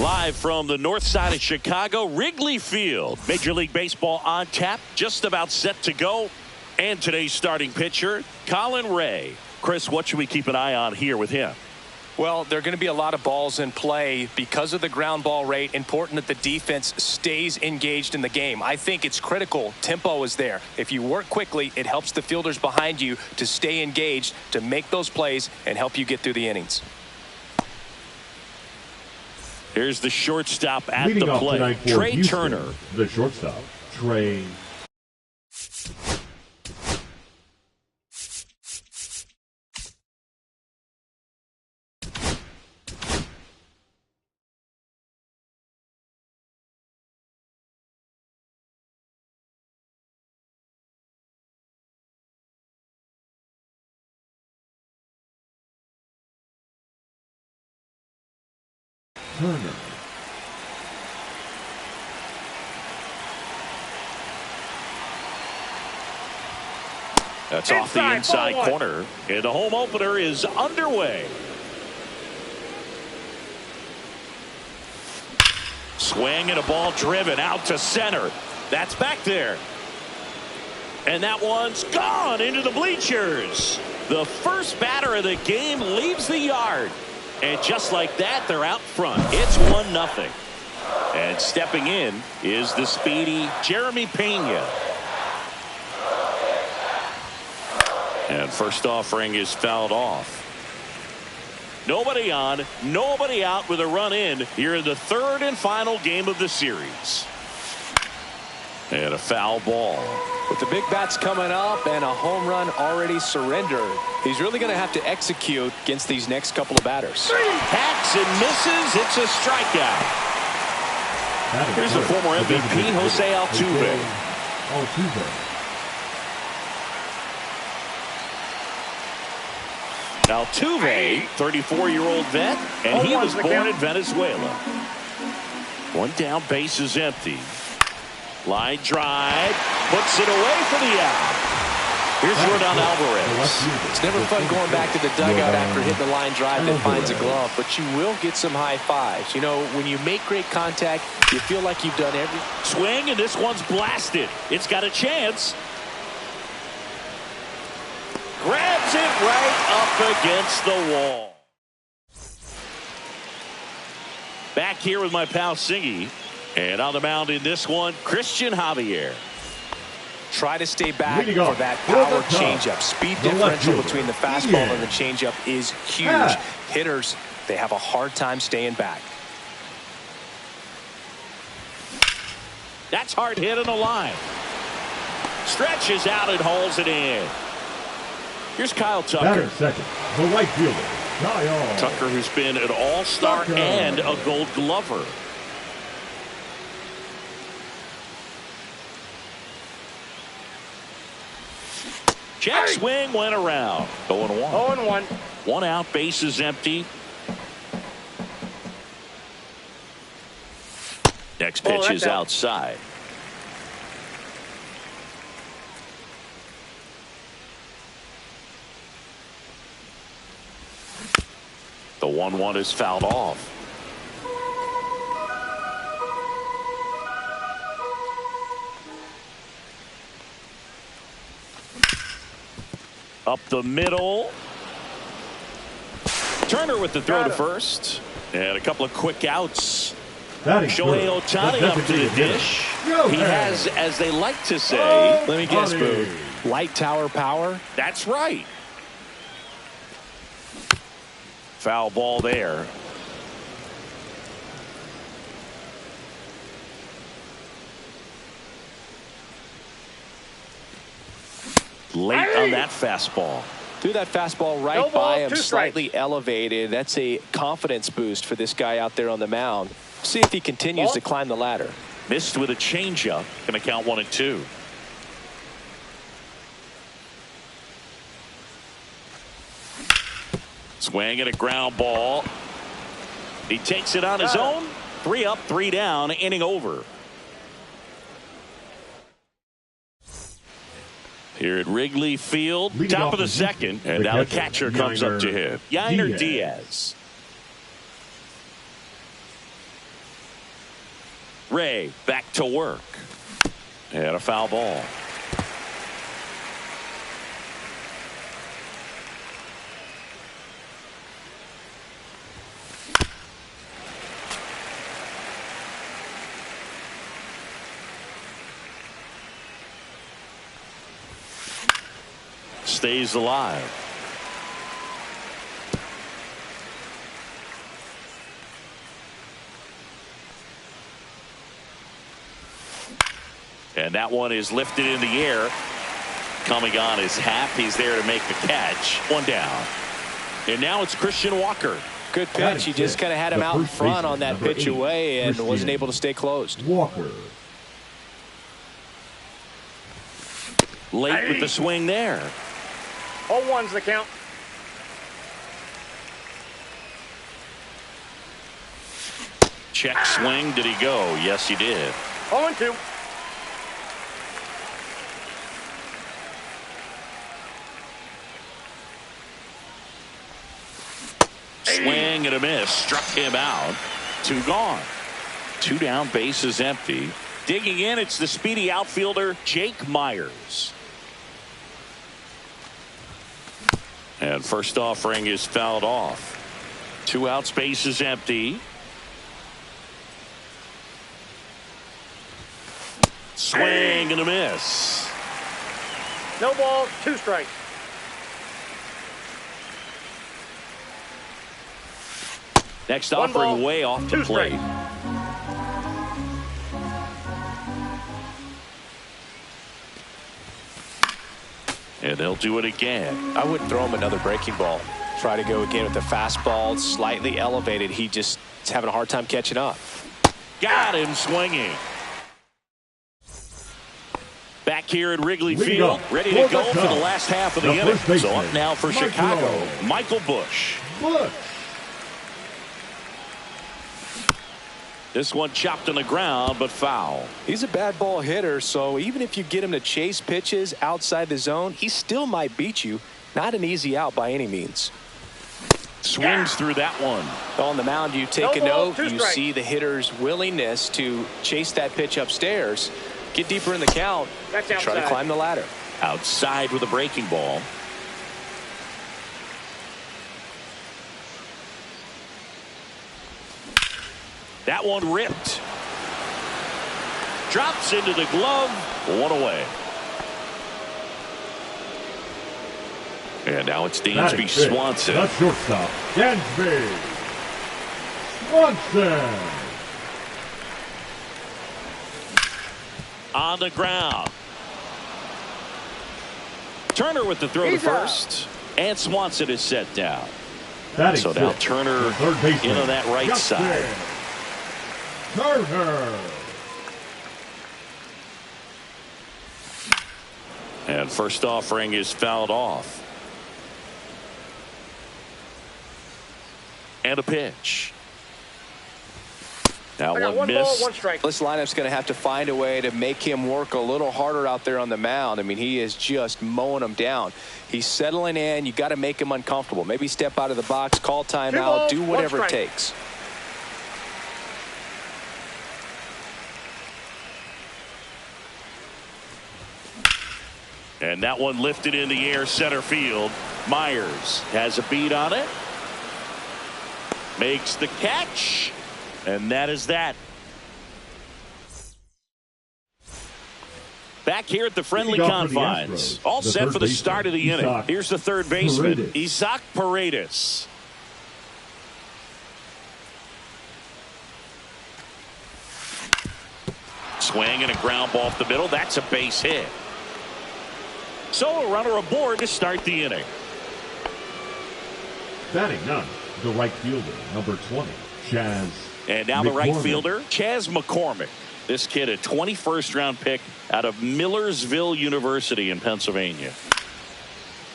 Live from the north side of Chicago, Wrigley Field. Major League Baseball on tap, just about set to go. And today's starting pitcher, Colin Ray. Chris, what should we keep an eye on here with him? Well, there are going to be a lot of balls in play because of the ground ball rate. Important that the defense stays engaged in the game. I think it's critical. Tempo is there. If you work quickly, it helps the fielders behind you to stay engaged, to make those plays, and help you get through the innings. Here's the shortstop at the plate, Trey Houston, Turner. The shortstop, Trey. Turner. That's off the inside corner, and the home opener is underway. Swing and a ball driven out to center. That's back there. And that one's gone into the bleachers. The first batter of the game leaves the yard. And just like that, they're out front. It's 1-0. And stepping in is the speedy Jeremy Pena. And first offering is fouled off. Nobody on, nobody out with a run in here in the third and final game of the series. And a foul ball. With the big bats coming up and a home run already surrendered, he's really going to have to execute against these next couple of batters. Hacks and misses. It's a strikeout. Here's the former MVP, Jose Altuve. Altuve, 34-year-old vet, and he was born in Venezuela. One down, base is empty. Line drive, puts it away for the out. Here's Yordan Alvarez. It's never fun going back to the dugout after hitting the line drive that finds a glove, but you will get some high fives. You know, when you make great contact, you feel like you've done everything. Swing, and this one's blasted. It's got a chance. Grabs it right up against the wall. Back here with my pal Singy. And on the mound in this one, Christian Javier. Try to stay back for that power changeup. Speed differential between the fastball and the changeup is huge. Hitters, they have a hard time staying back. That's hard hit on the line. Stretches out and hauls it in. Here's Kyle Tucker. Batter second, the right fielder, Kyle. Tucker, who's been an all-star and a Gold Glover. Check swing went around. 0-1. 0-1. One out, base is empty. Next pitch is outside. The 1-1 is fouled off. Up the middle. Turner with the throw to first. And a couple of quick outs. Shohei Ohtani up to the dish. He has, as they like to say, let me guess, Boo, light tower power? That's right. Foul ball there. Late on that fastball. Threw that fastball right by him, slightly elevated. That's a confidence boost for this guy out there on the mound. See if he continues to climb the ladder. Missed with a changeup. Going to count 1-2. Swing and a ground ball. He takes it on his own. 3 up, 3 down, inning over. Here at Wrigley Field, top of the second, and now the catcher comes up to him. Yainer Diaz. Ray back to work. And a foul ball. Stays alive. And that one is lifted in the air. Coming on is Happ. He's there to make the catch. One down. And now it's Christian Walker. Good pitch. He just kind of had him out in front on that pitch away and wasn't able to stay closed. Walker. Late with the swing there. 0-1's the count. Check swing. Did he go? Yes, he did. 0-2. Swing and a miss. Struck him out. 2 gone. 2 down. Bases empty. Digging in, it's the speedy outfielder Jake Myers. And first offering is fouled off. 2 outs, bases empty. Swing and a miss. No ball, 2 strikes. Next 1 offering ball, way off the 2 plate. strikes. And they'll do it again. I wouldn't throw him another breaking ball. Try to go again with the fastball, slightly elevated. He just is having a hard time catching up. Got him swinging. Back here at Wrigley Field, ready to go for the last half of the inning. So up now for Chicago, Michael Busch. This one chopped on the ground, but foul. He's a bad ball hitter, so even if you get him to chase pitches outside the zone, he still might beat you. Not an easy out by any means. Swings through that one. On the mound, you take a note. You see the hitter's willingness to chase that pitch upstairs, get deeper in the count, try to climb the ladder. Outside with a breaking ball. That one ripped. Drops into the glove. 1 away. And now it's Dansby Swanson. The shortstop, Dansby Swanson. On the ground. Turner with the throw to first. And Swanson is set down. So now Turner in on that right side. Turner. And first offering is fouled off. And a pitch. Now one ball, miss. 1 strike. This lineup's going to have to find a way to make him work a little harder out there on the mound. I mean, he is just mowing them down. He's settling in. You got to make him uncomfortable. Maybe step out of the box, call timeout, do whatever it takes. And that one lifted in the air, center field. Myers has a beat on it. Makes the catch. And that is that. Back here at the friendly confines. All set for the start of the inning. Here's the third baseman, Isaac Paredes. Swing and a ground ball off the middle. That's a base hit. So a runner aboard to start the inning. Batting none, the right fielder, number 20, Chaz. And now the right fielder, Chaz McCormick. This kid, a 21st round pick out of Millersville University in Pennsylvania.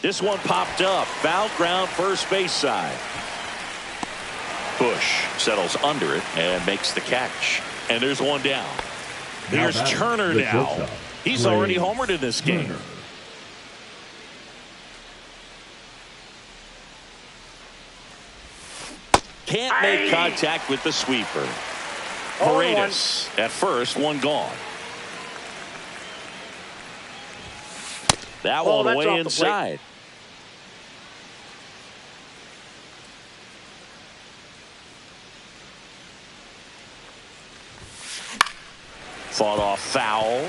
This one popped up. Foul ground, first base side. Busch settles under it and makes the catch. And there's one down. Here's Turner now. He's already homered in this game. Can't make contact with the sweeper. Paredes at first, one gone. That one way inside. Fought off foul.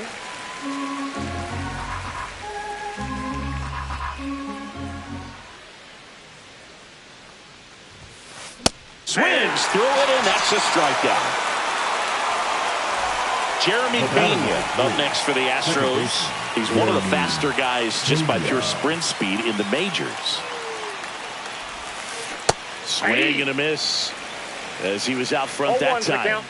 Swings through it, and that's a strikeout. Jeremy Pena up next for the Astros. He's one of the faster guys just by pure sprint speed in the majors. Swing and a miss as he was out front that time.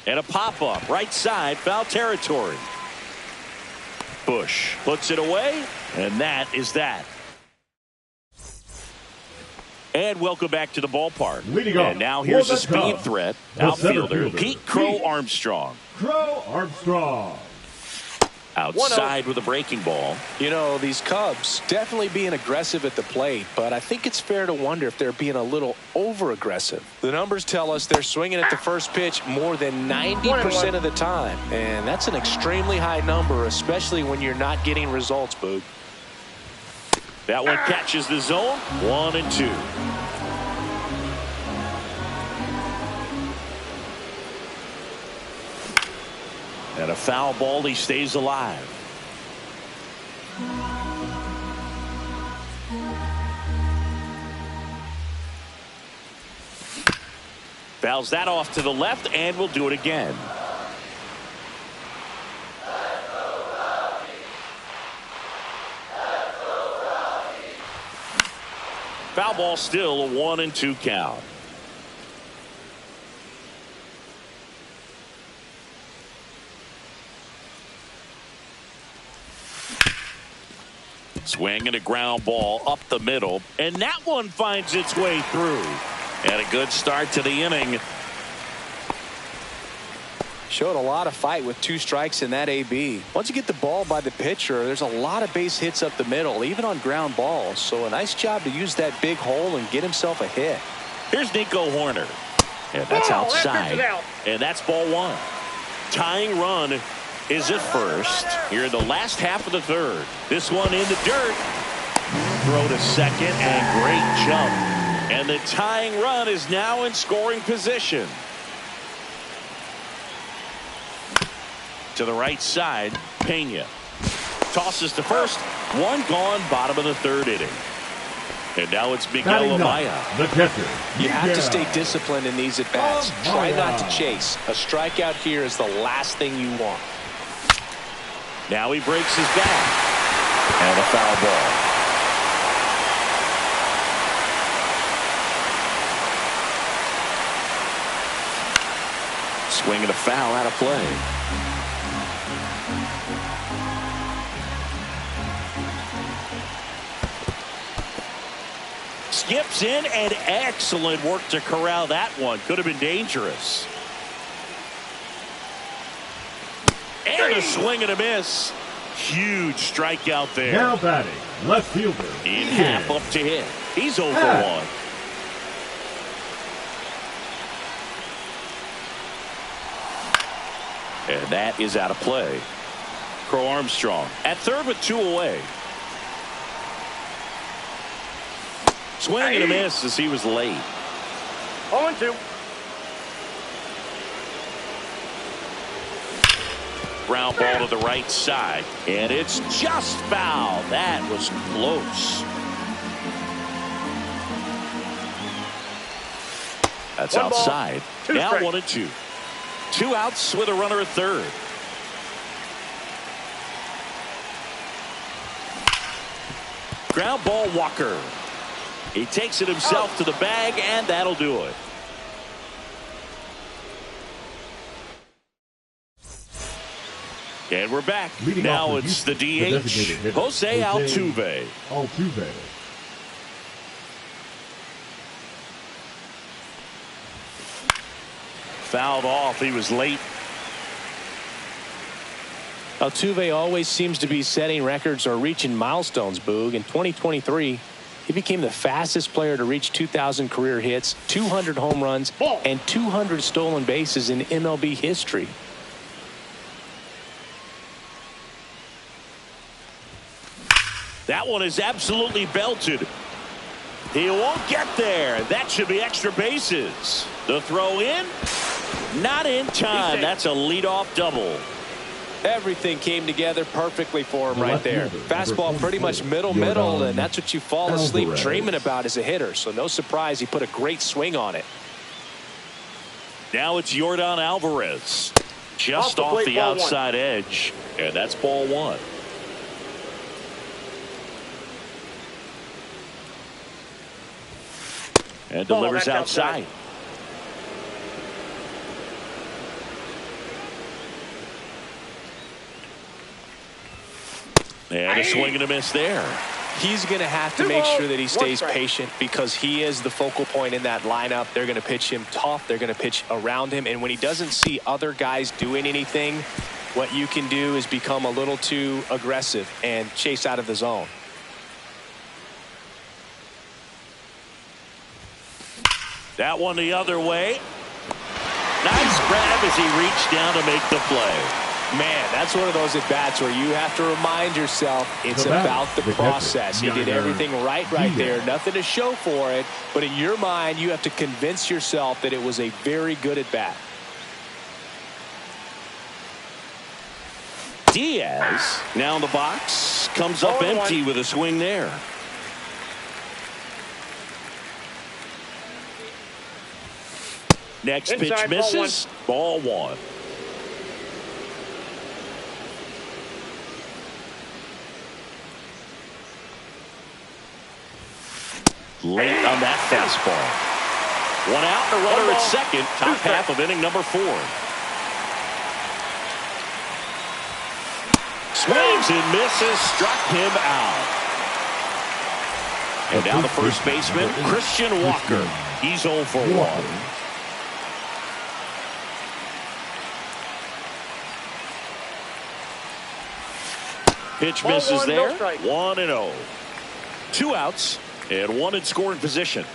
And a pop-up, right side, foul territory. Bush puts it away, and that is that. And welcome back to the ballpark. And now here's a speed threat, outfielder Pete Crow Armstrong. Crow Armstrong. Outside with a breaking ball. You know, these Cubs definitely being aggressive at the plate, but I think it's fair to wonder if they're being a little over-aggressive. The numbers tell us they're swinging at the first pitch more than 90% of the time, and that's an extremely high number, especially when you're not getting results, Boog. That one catches the zone, 1-2. And a foul ball, he stays alive. Fouls that off to the left, and we'll do it again. Foul ball, still a 1-2 count. Swing and a ground ball up the middle, and that one finds its way through. And a good start to the inning. Showed a lot of fight with 2 strikes in that AB. Once you get the ball by the pitcher, there's a lot of base hits up the middle, even on ground balls. So a nice job to use that big hole and get himself a hit. Here's Nico Horner. And that's outside. And that's ball 1. Tying run is at first here in the last half of the third. This one in the dirt. Throw to second, and great jump. And the tying run is now in scoring position. To the right side, Pena tosses to first. One gone, bottom of the third inning. And now it's Miguel Amaya. The catcher. You have to stay disciplined in these at-bats. Try not to chase. A strikeout here is the last thing you want. Now he breaks his back. And a foul ball. Swing and a foul out of play. Skips in, and excellent work to corral that one. Could have been dangerous. And a swing and a miss. Huge strikeout there. Now batting, left fielder. In half up to hit. He's over 1. And that is out of play. Crow Armstrong at third with 2 away. Swing and a miss as he was late. 0-2. Ground ball to the right side, and it's just foul. That was close. That's outside. Now 1-2. 2 outs with a runner at third. Ground ball, Walker. He takes it himself to the bag, and that'll do it. And we're back. Now it's the DH, Jose Altuve. fouled off. He was late. Altuve always seems to be setting records or reaching milestones, Boog. In 2023, he became the fastest player to reach 2,000 career hits, 200 home runs, and 200 stolen bases in MLB history. That one is absolutely belted. He won't get there. That should be extra bases. The throw in, not in time. That's a leadoff double. Everything came together perfectly for him right there. Fastball pretty much middle, and that's what you fall asleep dreaming about as a hitter. So no surprise he put a great swing on it. Now it's Yordan Alvarez. Just off the outside edge. And that's ball one. And delivers outside. And a swing and a miss there. He's going to have to make sure that he stays patient because he is the focal point in that lineup. They're going to pitch him tough. They're going to pitch around him. And when he doesn't see other guys doing anything, what you can do is become a little too aggressive and chase out of the zone. That one the other way. Nice grab as he reached down to make the play. Man, that's one of those at-bats where you have to remind yourself it's about the process. He did everything right there. Nothing to show for it. But in your mind, you have to convince yourself that it was a very good at-bat. Diaz now in the box. Comes up empty with a swing there. Next pitch misses. Ball one. Late on that fastball. One out and a runner at second. Top half of inning number 4. Swings and misses. Struck him out. And now the first baseman, Christian Walker. He's 0 for 1. Pitch misses there. 1-0. 2 outs and 1 in scoring position.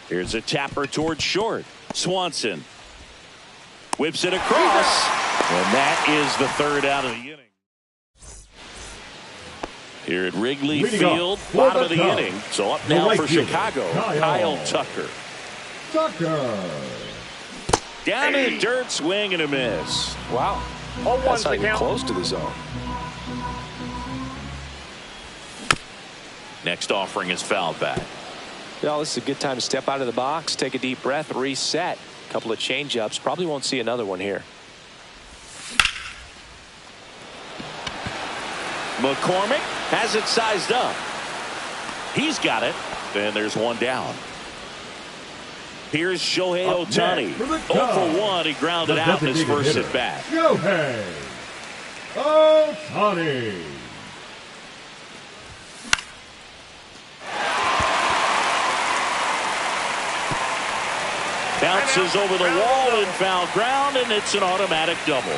Here's a tapper towards short. Swanson whips it across, and that is the 3rd out of the inning. Here at Wrigley Field, bottom of the inning. So up now for Chicago, Kyle Tucker. Down in the dirt, swing and a miss. Wow. That's not even close to the zone. Next offering is fouled back. Well, this is a good time to step out of the box, take a deep breath, reset. A couple of change-ups. Probably won't see another one here. McCormick has it sized up. He's got it. And there's one down. Here's Shohei Ohtani. 0 for 1. He grounded out in his first at bat. Shohei Ohtani. Bounces over the wall and foul ground, and it's an automatic double.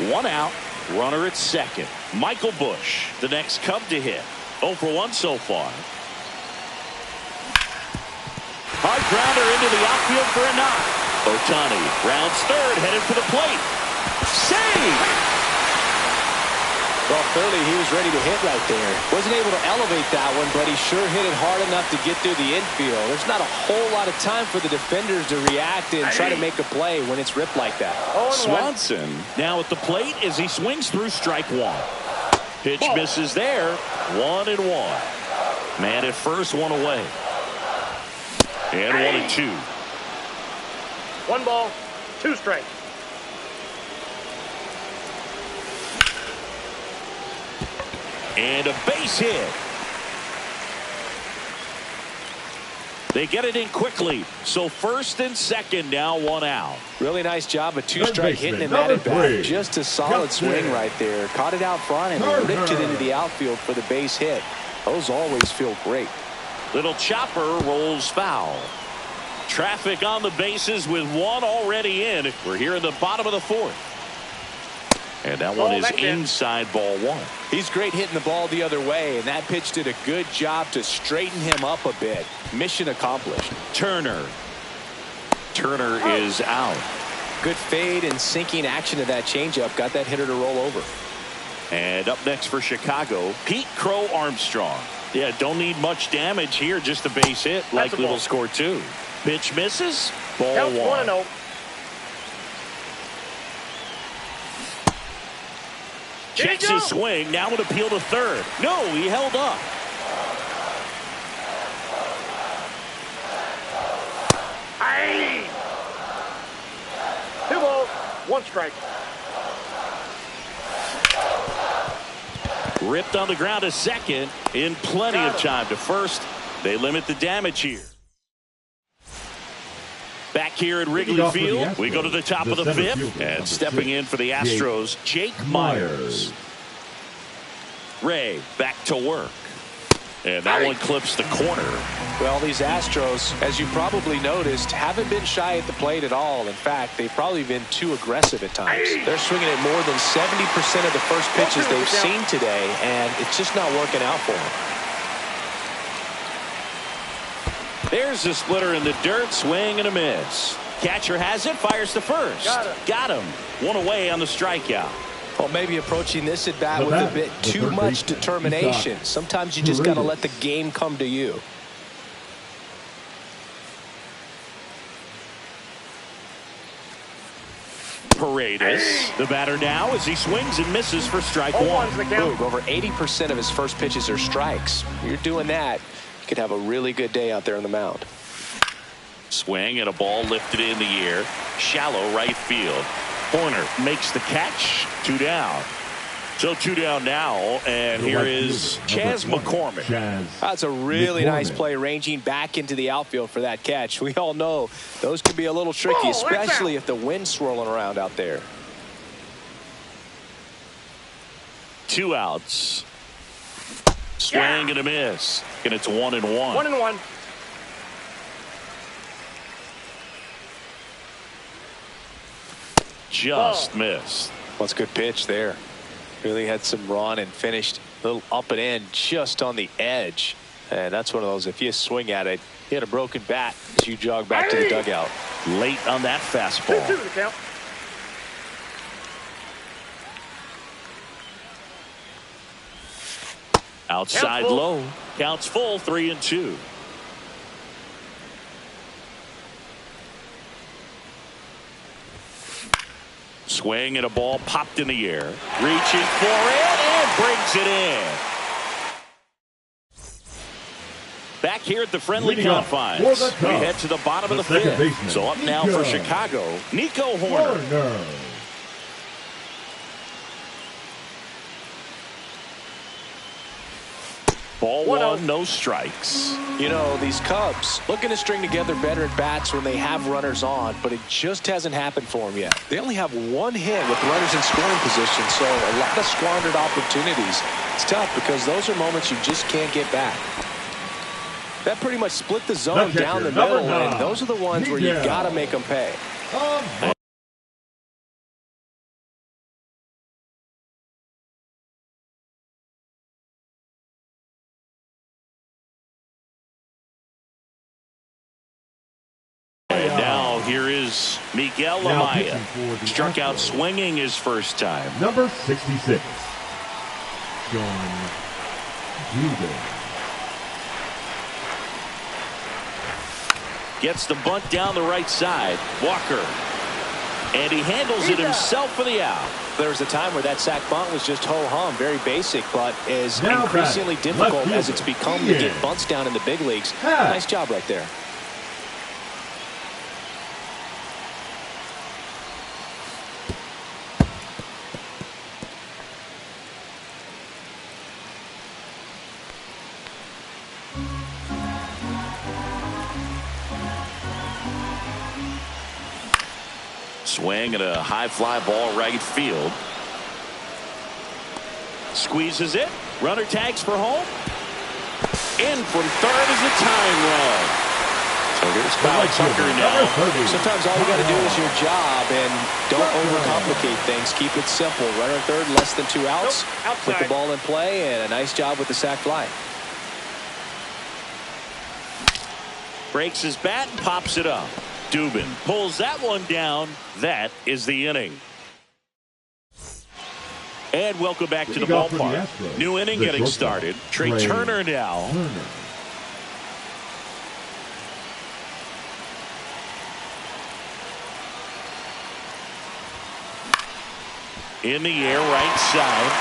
1 out. Runner at second. Michael Busch, the next Cub to hit. 0 for 1 so far. Hard grounder into the outfield for a knock. Ohtani rounds third, headed for the plate. Save! Well, clearly he was ready to hit right there. Wasn't able to elevate that one, but he sure hit it hard enough to get through the infield. There's not a whole lot of time for the defenders to react and try to make a play when it's ripped like that. Swanson now at the plate as he swings through strike 1. Pitch misses there. 1-1. Man at first, 1 away. And 1-2. 1 ball, 2 strikes. And a base hit. They get it in quickly. So first and second, now 1 out. Really nice job of 2-strike hitting him at bat. Just a solid swing right there. Caught it out front and ripped it into the outfield for the base hit. Those always feel great. Little chopper rolls foul. Traffic on the bases with one already in. We're here in the bottom of the fourth. And that one is inside ball one. He's great hitting the ball the other way, and that pitch did a good job to straighten him up a bit. Mission accomplished. Turner is out. Good fade and sinking action to that changeup. Got that hitter to roll over. And up next for Chicago, Pete Crow Armstrong. Yeah, don't need much damage here, just a base hit. Likely will score two. Pitch misses. Ball Count one. 1-0. Checks his swing. Now would appeal to third. No, he held up. Aye. 2 balls, 1 strike. Ripped on the ground to second in plenty of time to first. They limit the damage here. Back here at Wrigley Field, we go to the top of the fifth, and stepping in for the Astros, Jake Myers. Ray back to work. And that one clips the corner. Well, these Astros, as you probably noticed, haven't been shy at the plate at all. In fact, they've probably been too aggressive at times. They're swinging at more than 70% of the first pitches they've seen today, and it's just not working out for them. There's a splitter in the dirt, swing and a miss. Catcher has it, fires to first. Got him. One away on the strikeout. Well, maybe approaching this at bat with a bit too much determination. Sometimes you just got to let the game come to you. Paredes, the batter now as he swings and misses for strike one. Boog, over 80% of his first pitches are strikes. You're doing that, you could have a really good day out there on the mound. Swing and a ball lifted in the air. Shallow right field. Horner makes the catch. 2 down. So 2 down now, and here is Chas McCormick. That's a really nice play, ranging back into the outfield for that catch. We all know those can be a little tricky, especially if the wind's swirling around out there. 2 outs. Swing and a miss. And it's 1-1. 1-1. Just missed. What's a good pitch there. Really had some run and finished a little up and in just on the edge. And that's one of those, if you swing at it, you hit a broken bat as you jog back to the dugout. Late on that fastball. 2-2 the count. Outside low. Counts full, 3-2. Swing and a ball popped in the air. Reaching for it and brings it in. Back here at the friendly confines. We head to the bottom of the fifth. So up now for Chicago, Nico Horner. Ball one, no strikes. You know, these Cubs looking to string together better at bats when they have runners on, but it just hasn't happened for them yet. They only have 1 hit with runners in scoring position, so a lot of squandered opportunities. It's tough because those are moments you just can't get back. That pretty much split the zone down the middle, and those are the ones where you've got to make them pay. Here is Miguel Amaya. Struck out swinging his first time. Number 66, John Dugan. Gets the bunt down the right side. Walker. And he handles it himself for the out. There was a time where that sac bunt was just ho-hum, very basic, but is increasingly difficult as it's become to get bunts down in the big leagues. Nice job right there. Swing and a high fly ball right field. Squeezes it. Runner tags for home. in from third is a tying run. So here's Kyle Tucker now. Sometimes all you got to do is your job and don't overcomplicate things. Keep it simple. Runner third, less than 2 outs. Put the ball in play, and a nice job with the sac fly. Breaks his bat and pops it up. Dubin pulls that one down. That is the inning. And welcome back to the ballpark. New inning getting started. Trey Turner now. In the air, right side.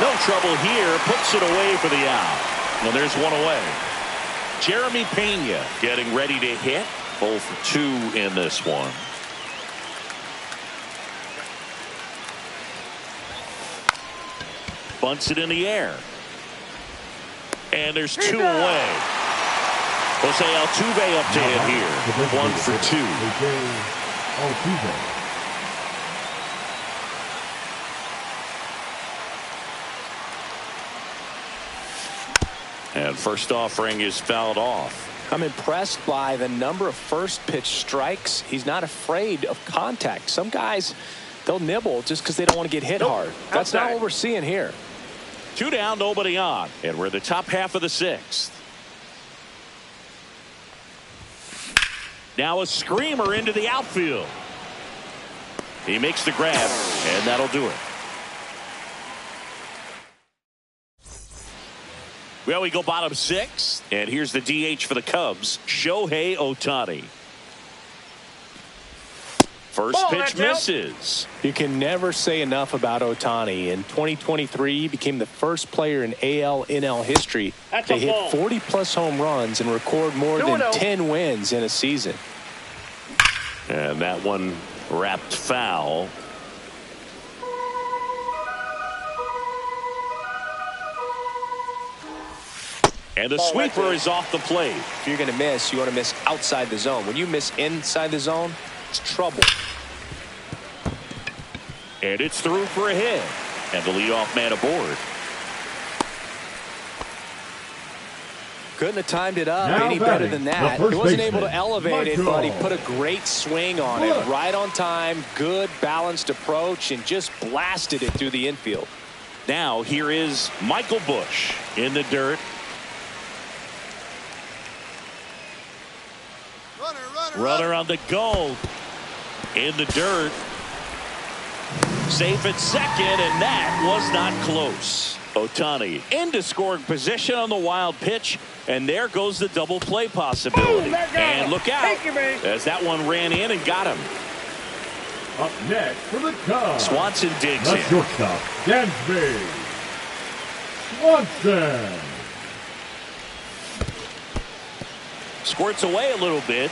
No trouble here. Puts it away for the out. Well, there's one away. Jeremy Pena getting ready to hit. 0 for 2 in this one. Bunts it in the air. And there's 2 away. Jose Altuve up to hit here. 1 for 2. Altuve. And first offering is fouled off. I'm impressed by the number of first pitch strikes. He's not afraid of contact. Some guys, they'll nibble just because they don't want to get hit hard. That's not what we're seeing here. 2 down, nobody on. And we're in the top half of the 6th. Now a screamer into the outfield. He makes the grab, and that'll do it. Well, we go bottom 6, and here's the DH for the Cubs, Shohei Ohtani. First pitch misses. You can never say enough about Ohtani. In 2023, he became the first player in AL/NL history to hit 40-plus home runs and record more than 10 wins in a season. And that one wrapped foul. And the sweeper is off the plate. If you're going to miss, you want to miss outside the zone. When you miss inside the zone, it's trouble. And it's through for a hit. And the leadoff man aboard. Couldn't have timed it up any better than that. He wasn't able to elevate it, but he put a great swing on it. Right on time, good balanced approach, and just blasted it through the infield. Now here is Michael Busch in the dirt. Runner on the go. In the dirt. Safe at second, and that was not close. Ohtani into scoring position on the wild pitch, and there goes the double play possibility. And look out as that one ran in and got him. Up next for the Cubs, Swanson digs the in. shortstop, Dansby Swanson. Squirts away a little bit.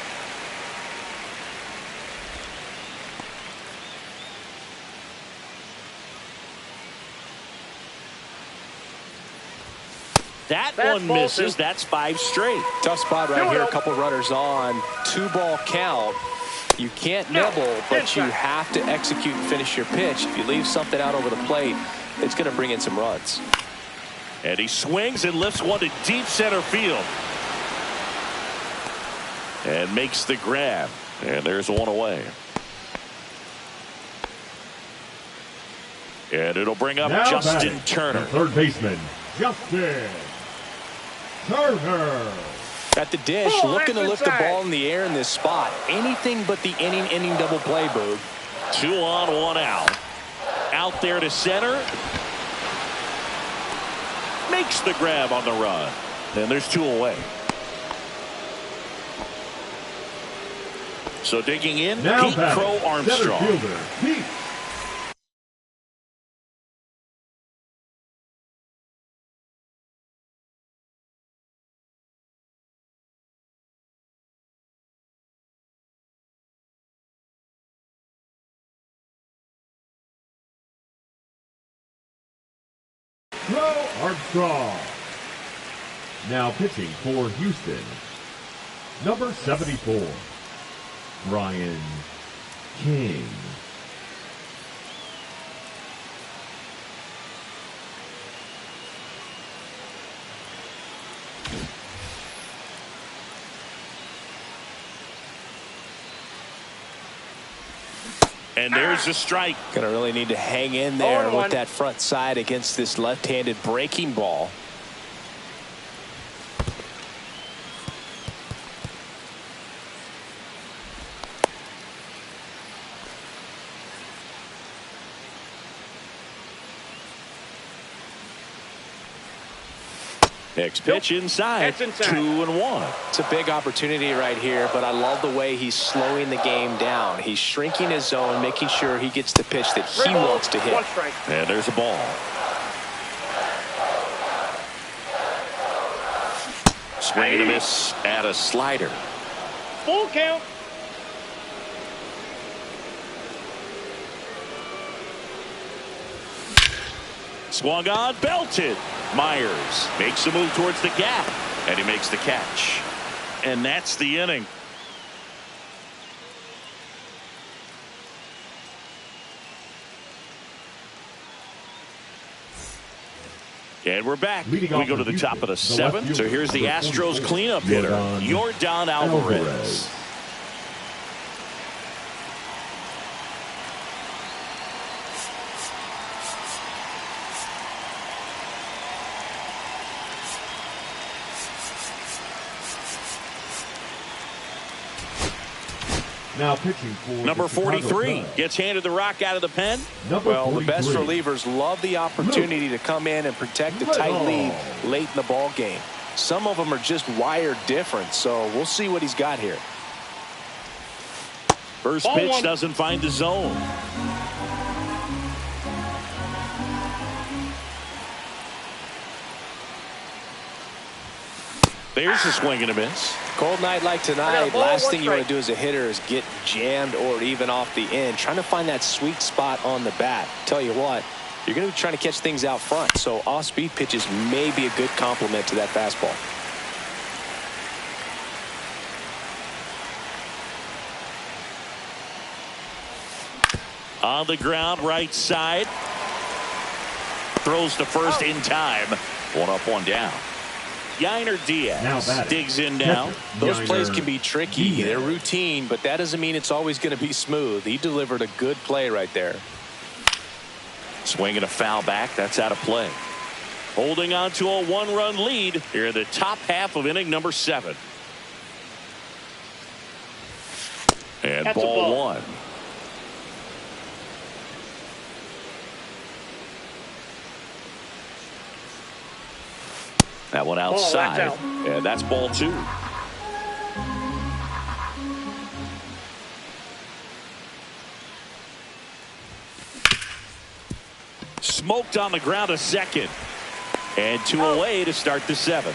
That one misses. That's 5 straight. Tough spot right here. A couple runners on. 2-ball count. You can't nibble, but you have to execute and finish your pitch. If you leave something out over the plate, it's going to bring in some runs. And he swings and lifts one to deep center field. And makes the grab. And there's one away. And it'll bring up Now Justin batting, Turner. the third baseman, Justin Turner. At the dish, looking to lift the ball in the air in this spot. Anything but the inning double play, Boog. 2 on, 1 out. Out there to center. Makes the grab on the run. And there's 2 away. So digging in, Now Pete batting, Crow Armstrong. center fielder, Pete. Crow Armstrong. Now pitching for Houston, number 74, Brian King. And there's a strike. Gonna really need to hang in there 0-1. with that front side against this left-handed breaking ball. Next pitch inside. That's inside. 2-1. It's a big opportunity right here, but I love the way he's slowing the game down. He's shrinking his zone, making sure he gets the pitch that he wants to hit. 1 strike. And there's a ball. Swing and a miss at a slider. Full count. Swung on, belted. Myers makes a move towards the gap, and he makes the catch. And that's the inning. And we're back. We go to the top of the 7th. So here's the Astros cleanup hitter, Yordan Alvarez. Now pitching for Number the Chicago 43 Cubs. gets handed the rock out of the pen. Well, the best relievers love the opportunity to come in and protect a tight lead late in the ball game. Some of them are just wired different, so we'll see what he's got here. First Ball pitch 1. doesn't find the zone. There's a swing and a miss. Cold night like I got tonight, a ball, last 1 thing you want to strike. do as a hitter is get jammed or even off the end. Trying to find that sweet spot on the bat. Tell you what, you're going to be trying to catch things out front, so off-speed pitches may be a good complement to that fastball. On the ground, right side. Throws to first in time. 1 up, 1 down. Yainer Diaz digs in now. Those plays can be tricky. They're routine, but that doesn't mean it's always going to be smooth. He delivered a good play right there. Swinging a foul back. That's out of play. Holding on to a 1-run lead here in the top half of inning number 7. And That's a ball ball. 1. That one outside. That's out. And that's ball 2. Smoked on the ground a second. And 2 away to start the 7th.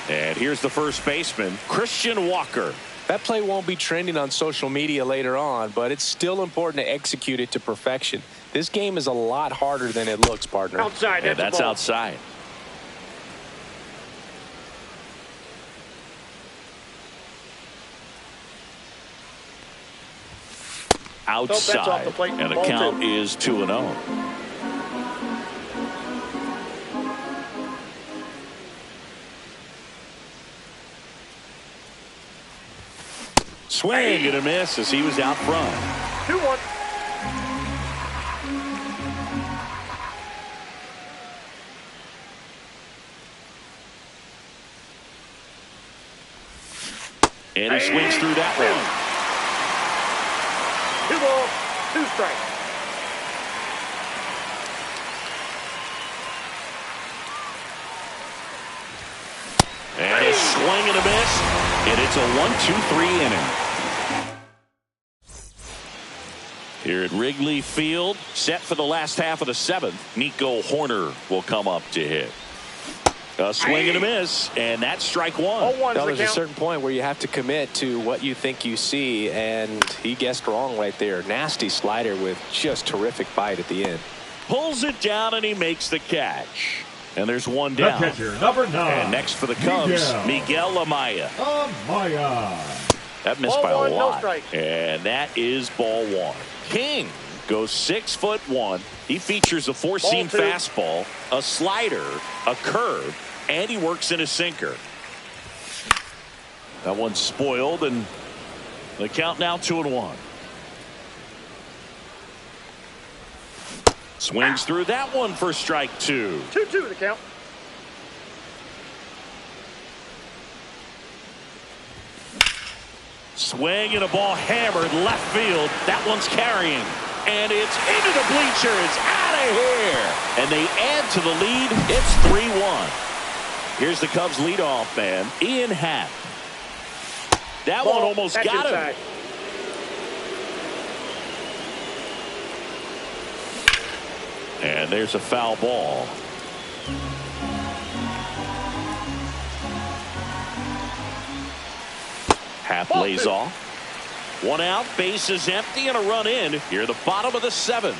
And here's the first baseman, Christian Walker. That play won't be trending on social media later on, but it's still important to execute it to perfection. This game is a lot harder than it looks, partner. Outside. And that's a ball. outside. That's off Outside. the plate. And the Ball count 2. is 2-0. Swing and a miss as he was out front. 2-1. And he swings through that one. 2 balls, 2 strikes. And a swing and a miss. And it's a 1-2-3 inning. Here at Wrigley Field, set for the last half of the 7th. Nico Horner will come up to hit. A swing and a miss, and that's strike 1. 0-1's Now, the there's a count. certain point where you have to commit to what you think you see, and he guessed wrong right there. Nasty slider with just terrific bite at the end. Pulls it down, and he makes the catch. And there's 1 The down. catcher, number 9. And next for the Cubs, Miguel Amaya. Amaya. That missed Ball by a 1, no lot. strike. And that is ball 1. King goes 6'1". He features a 4-seam Ball 2. fastball, a slider, a curve, and he works in a sinker. That one's spoiled, and the count now 2-1. Swings through that one for strike 2. 2-2 the count. Swing and a ball hammered left field. That one's carrying. And it's into the bleachers. Out of here. And they add to the lead. It's 3-1. Here's the Cubs leadoff man, Ian Happ. That one almost got him. And there's a foul ball. Happ lays off. 1 out, base is empty, and a run in. Here, the bottom of the 7th.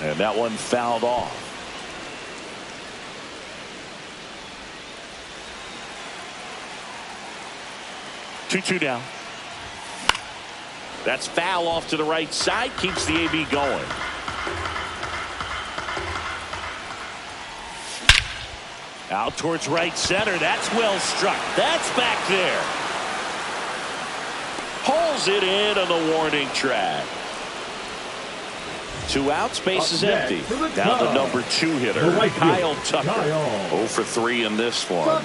And that one fouled off. Two down. That's foul off to the right side. Keeps the AB going. Out towards right center. That's well struck. That's back there. Pulls it in on the warning track. 2 outs, base is empty. Down to number 2 hitter, Kyle Tucker. 0 for 3 in this one.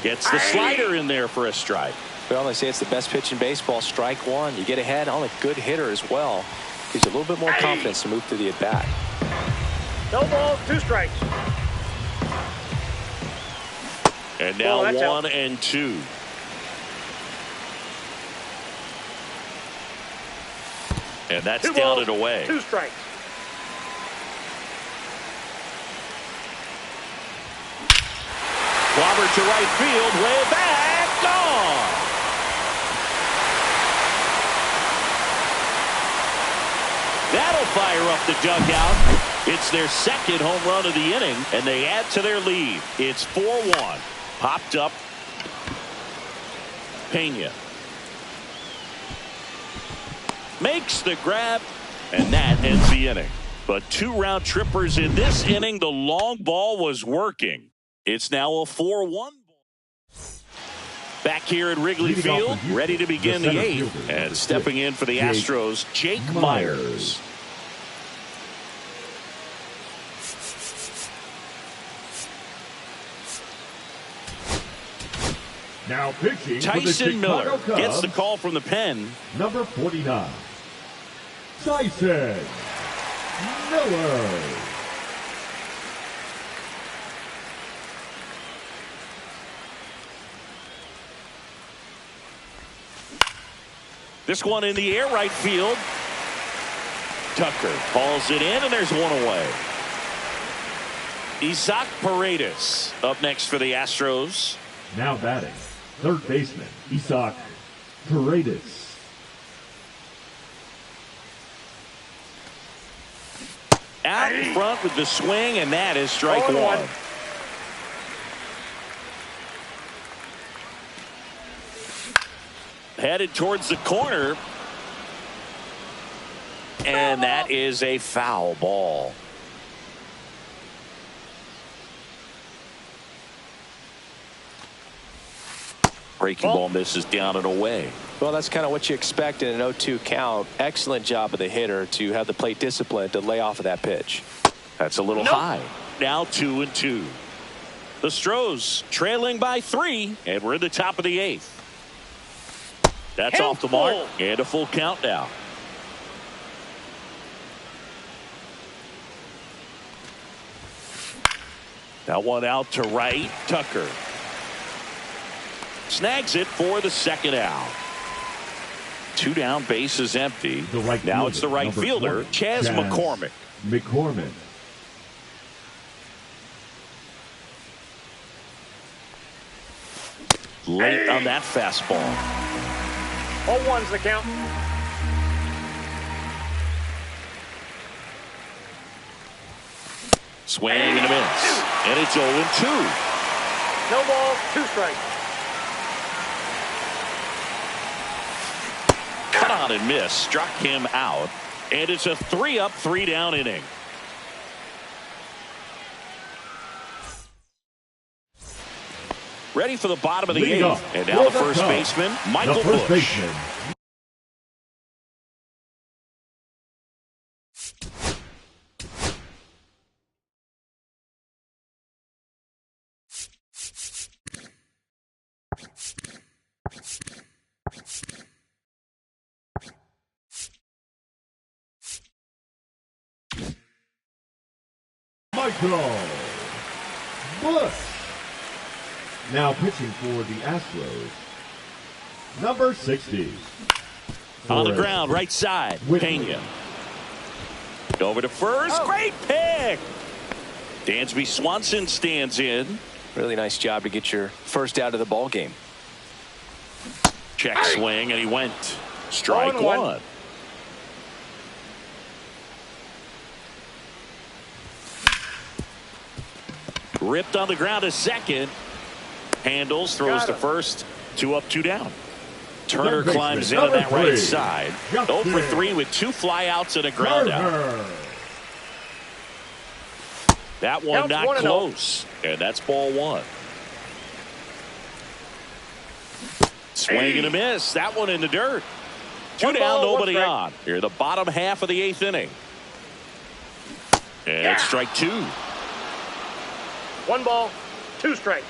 Gets the slider in there for a strike. Well, they say it's the best pitch in baseball. Strike 1. You get ahead on a good hitter as well. Gives you a little bit more confidence to move to the at-bat. No balls, 2 strikes. And now 1 and 2. And that's down and away. 2 strikes. Robert to right field, way back, gone. That'll fire up the dugout. It's their 2nd home run of the inning, and they add to their lead. It's 4-1. Popped up. Pena makes the grab, and that ends the inning. But 2 round trippers in this inning. The long ball was working. It's now a 4-1. Back here at Wrigley Field, ready to begin the 8th. And stepping in for the Astros, Jake Myers. Now pitching Tyson Miller Cubs, gets the call from the pen. Number 49, Tyson Miller. This one in the air, right field. Tucker hauls it in, and there's 1 away. Isaac Paredes up next for the Astros. Now batting, third baseman, Isaac Paredes. Out in front with the swing, and that is strike 1. Headed towards the corner. And that is a foul ball. Breaking ball misses down and away. Well, that's kind of what you expect in an 0-2 count. Excellent job of the hitter to have the plate discipline to lay off of that pitch. That's a little high. Now 2-2. The Astros trailing by 3, and we're in the top of the 8th. That's off the mark, and a full count now. That one out to right. Tucker snags it for the 2nd out. 2 down, base is empty. Now it's the right fielder, Chaz McCormick. Late on that fastball. 0-1's the count. Swing and a miss. And it's 0-2. No balls, 2 strikes. Cut on and miss. Struck him out. And it's a 3-up, 3-down inning. Ready for the bottom of the 8th. And now the first baseman, Michael Busch. Michael Bush. Now pitching for the Astros, number 60. On the ground, right side, Pena. Over to first. Great pick. Dansby Swanson stands in. Really nice job to get your first out of the ball game. Check swing, and he went. Strike one. Ripped on the ground to second. Handles, throws to first. 2 up, 2 down. Turner climbs in on that right side. 0 for 3 with 2 flyouts and a ground out. That one not close. And that's ball 1. Swing and a miss. That one in the dirt. 2 down, nobody on. Here, the bottom half of the 8th inning. And it's strike 2. 1 ball, 2 strikes.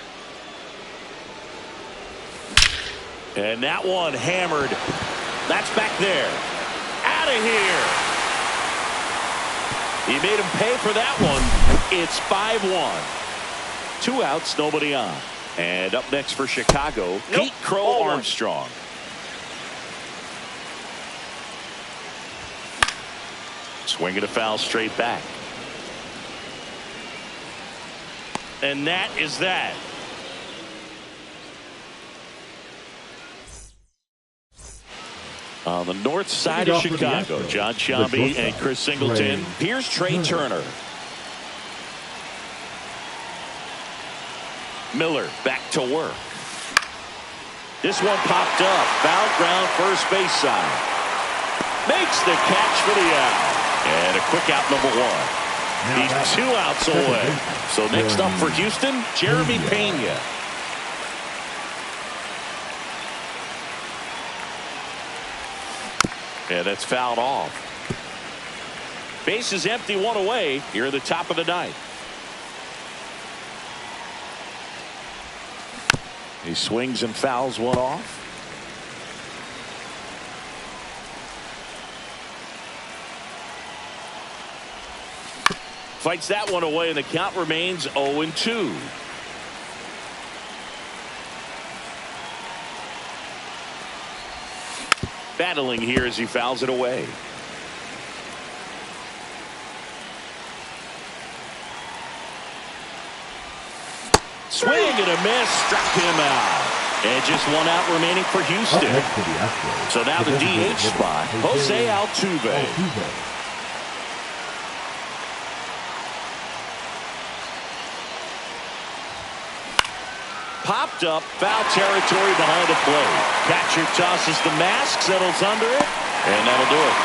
And that one hammered. That's back there. Out of here. He made him pay for that one. It's 5-1. 2 outs, nobody on. And up next for Chicago, Pete Crow Armstrong. Swing and a foul straight back. And that is that. On the north side of Chicago, John Sciambi and Chris Singleton. Here's Trey Turner. Miller back to work. This one popped up. Foul ground, first base side. Makes the catch for the out. And a quick out, number 1. He's 2 outs away. So next up for Houston, Jeremy Pena. And that's fouled off. Base is empty, 1 away here at the top of the 9th. He swings and fouls one off. Fights that one away, and the count remains 0-2. Battling here as he fouls it away. Swing and a miss, struck him out. And just 1 out remaining for Houston. So now the DH spot, Jose Altuve. Popped up, foul territory behind the plate. Catcher tosses the mask, settles under it, and that'll do it.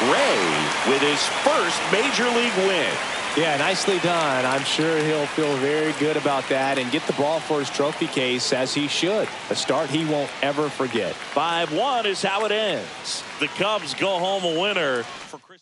Ray with his first major league win. Yeah, nicely done. I'm sure he'll feel very good about that and get the ball for his trophy case, as he should. A start he won't ever forget. 5-1 is how it ends. The Cubs go home a winner. For Chris.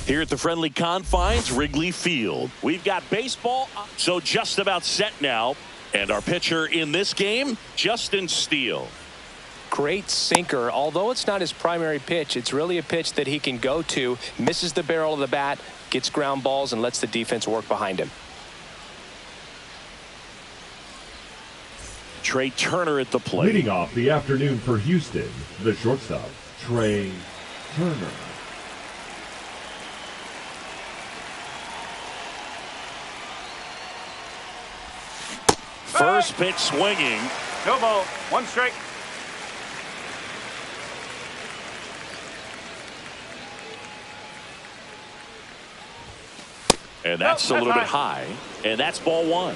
Here at the friendly confines, Wrigley Field. We've got baseball, so just about set now. And our pitcher in this game, Justin Steele. Great sinker. Although it's not his primary pitch, it's really a pitch that he can go to, misses the barrel of the bat, gets ground balls, and lets the defense work behind him. Trey Turner at the plate. Leading off the afternoon for Houston, the shortstop, Trey Turner. First pitch swinging. No ball. 1 strike. And that's a little bit high. And that's ball 1.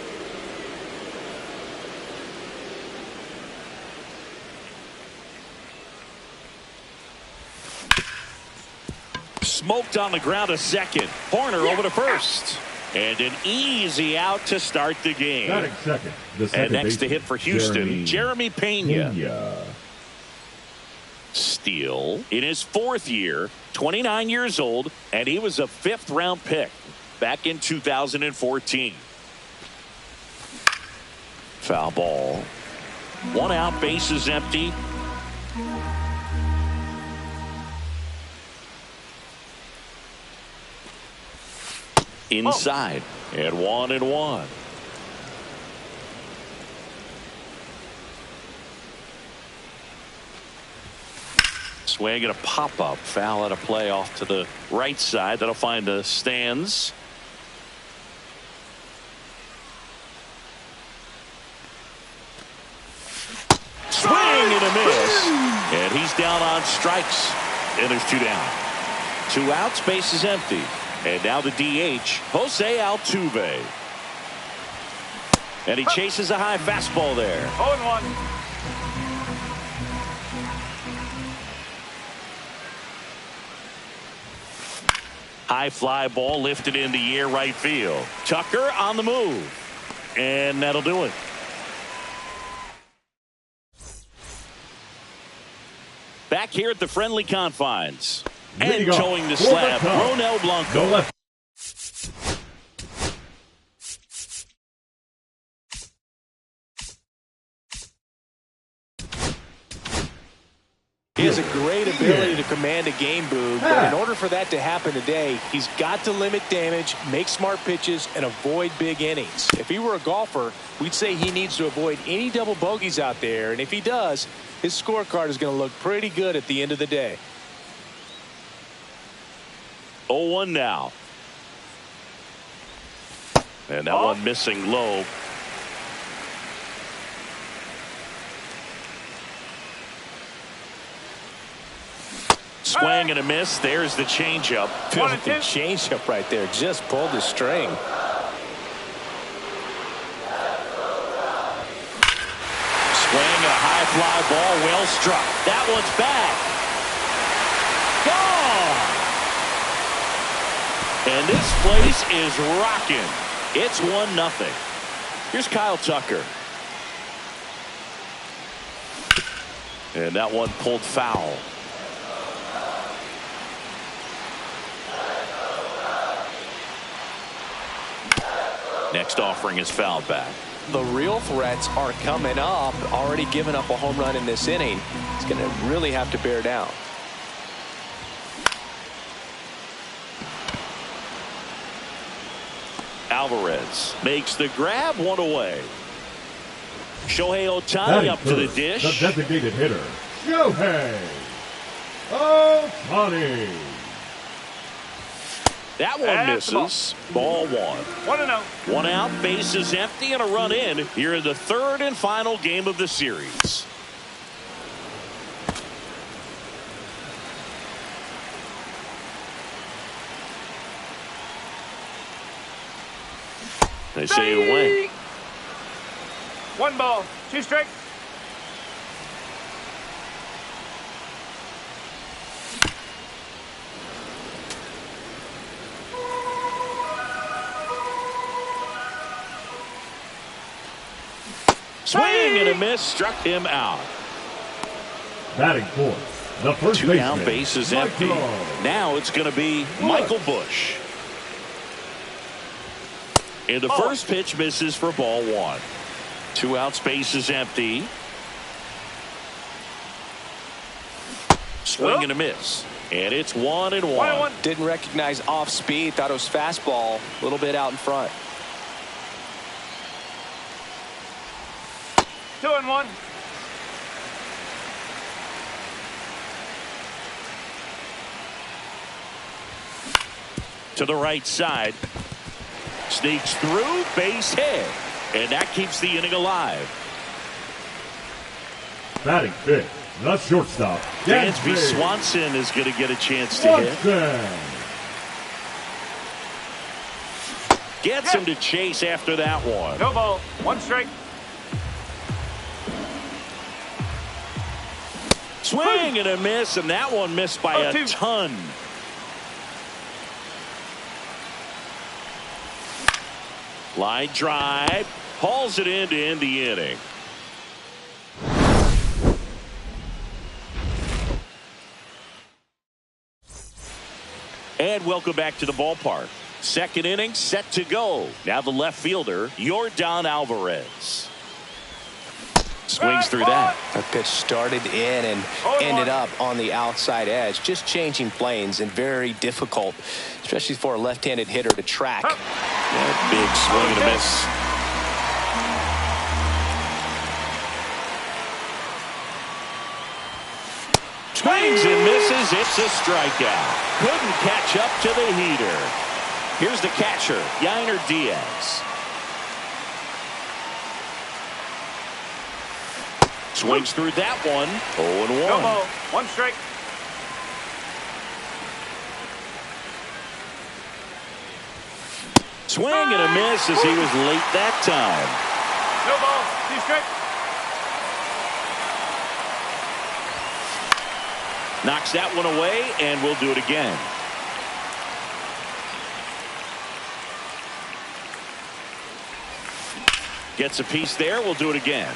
Smoked on the ground to second. Horner over to first. And an easy out to start the game. Batting second, the second and next to baseman, hit for Houston, Jeremy Pena. Steele in his 4th year, 29 years old, and he was a 5th-round pick back in 2014. Foul ball. 1 out, bases empty. Inside, and 1-1. Swing and a pop-up. Foul at a play off to the right side. That'll find the stands. Swing and a miss. And he's down on strikes. And there's 2 down. 2 outs, base is empty. And now the DH, Jose Altuve. And he chases a high fastball there. 0-1. High fly ball lifted in the air right field. Tucker on the move. And that'll do it. Back here at the friendly confines. And towing the slab, Ronel Blanco. No left. He has a great ability to command a game, Boog, but in order for that to happen today, he's got to limit damage, make smart pitches, and avoid big innings. If he were a golfer, we'd say he needs to avoid any double bogeys out there, and if he does, his scorecard is going to look pretty good at the end of the day. 0-1 now. And that one missing low. Swing and a miss. There's the changeup. The changeup right there just pulled the string. Swing a high fly ball, well struck. That one's back. Gone. And this place is rocking. It's 1-0. Here's Kyle Tucker. And that one pulled foul. Next offering is fouled back. The real threats are coming up. Already given up a home run in this inning. He's going to really have to bear down. Alvarez makes the grab, 1 away. Shohei Ohtani up to the dish. The designated hitter, Shohei Ohtani. That one misses. Ball 1. 1-0. 1 out, base is empty, and a run in here in the 3rd and final game of the series. They say it away. 1 ball, 2 strikes. Swing and a miss, struck him out. Batting 4th, The first Two baseman, down, bases empty. Now it's going to be Michael Busch. And the first pitch misses for ball one. 2 outs, bases empty. Swing and a miss. And it's 1-1. Didn't recognize off speed. Thought it was fastball. A little bit out in front. 2-1. To the right side. Sneaks through, base hit. And that keeps the inning alive. Batting fifth, the shortstop, Dansby Swanson is going to get a chance to hit. Gets him to chase after that one. No ball. 1 strike. Swing and a miss, and that one missed by a 2. ton. Line drive, hauls it in to end the inning. And welcome back to the ballpark. Second inning set to go. Now the left fielder, Yordan Alvarez. Swings through that. That pitch started in and ended up on the outside edge. Just changing planes and very difficult, especially for a left-handed hitter to track. Yeah, big swing and a miss. Swings and misses. It's a strikeout. Couldn't catch up to the heater. Here's the catcher, Yainer Diaz. Swings through that one. 0-1. No ball. 1 strike. Swing and a miss as he was late that time. No ball. 2 strike. Knocks that one away, and we'll do it again. Gets a piece there. We'll do it again.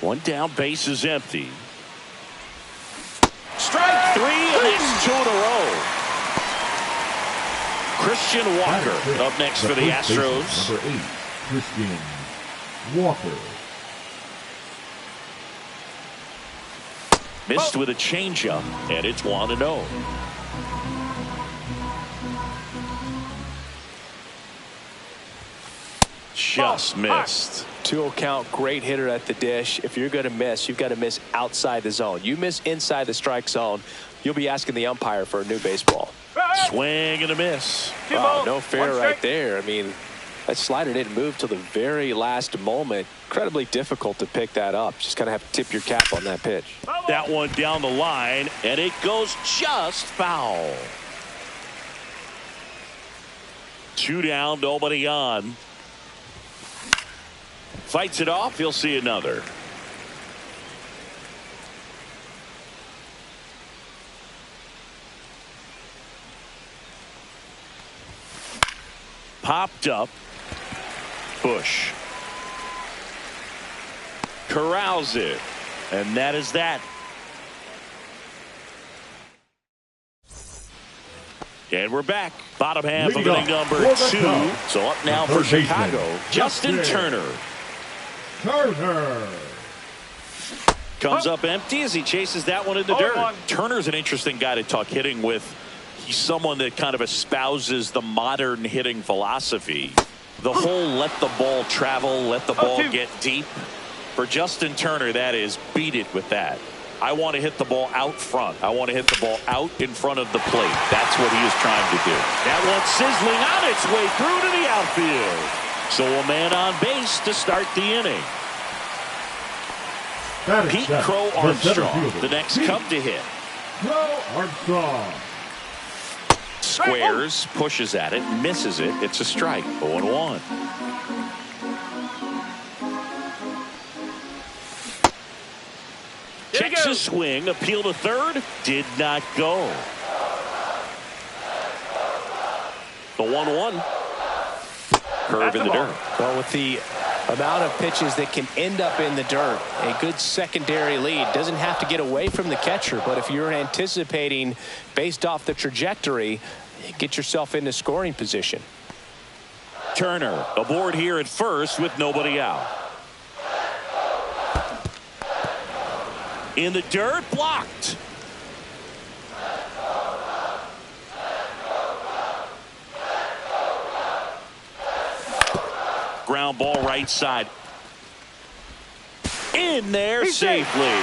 One down, base is empty. Strike 3, and that's 2 in a row. Christian Walker up next for the Astros. Number 8, Christian Walker. Missed with a changeup, and it's 1-0. Just missed. 2-0 count, great hitter at the dish. If you're going to miss, you've got to miss outside the zone. You miss inside the strike zone, you'll be asking the umpire for a new baseball. Swing and a miss. Wow, no fair right there. I mean, that slider didn't move till the very last moment. Incredibly difficult to pick that up. Just kind of have to tip your cap on that pitch. That one down the line, and it goes just foul. 2 down, nobody on. Fights it off. He'll see another. Popped up. Busch. Corrals it. And that is that. And we're back. Bottom half of inning number 2. So up now for Chicago, Justin Turner. Comes up empty as he chases that one in the dirt. Turner's an interesting guy to talk hitting with. He's someone that kind of espouses the modern hitting philosophy. The whole let the ball travel, let the ball get deep. For Justin Turner, that is beat it with that. I want to hit the ball out front. I want to hit the ball out in front of the plate. That's what he is trying to do. That one sizzling on its way through to the outfield. So a man on base to start the inning. Pete Crow Armstrong, the next Cub to hit. Crow Armstrong. Squares, pushes at it, misses it. It's a strike. 0-1. Checks a swing, appeal to third, did not go. The 1-1. Curve in the dirt. Well, with the Amount of pitches that can end up in the dirt. A good secondary lead. Doesn't have to get away from the catcher, but if you're anticipating based off the trajectory, get yourself into scoring position. Turner aboard here at first with nobody out. In the dirt, blocked. Ground ball right side. In there safely.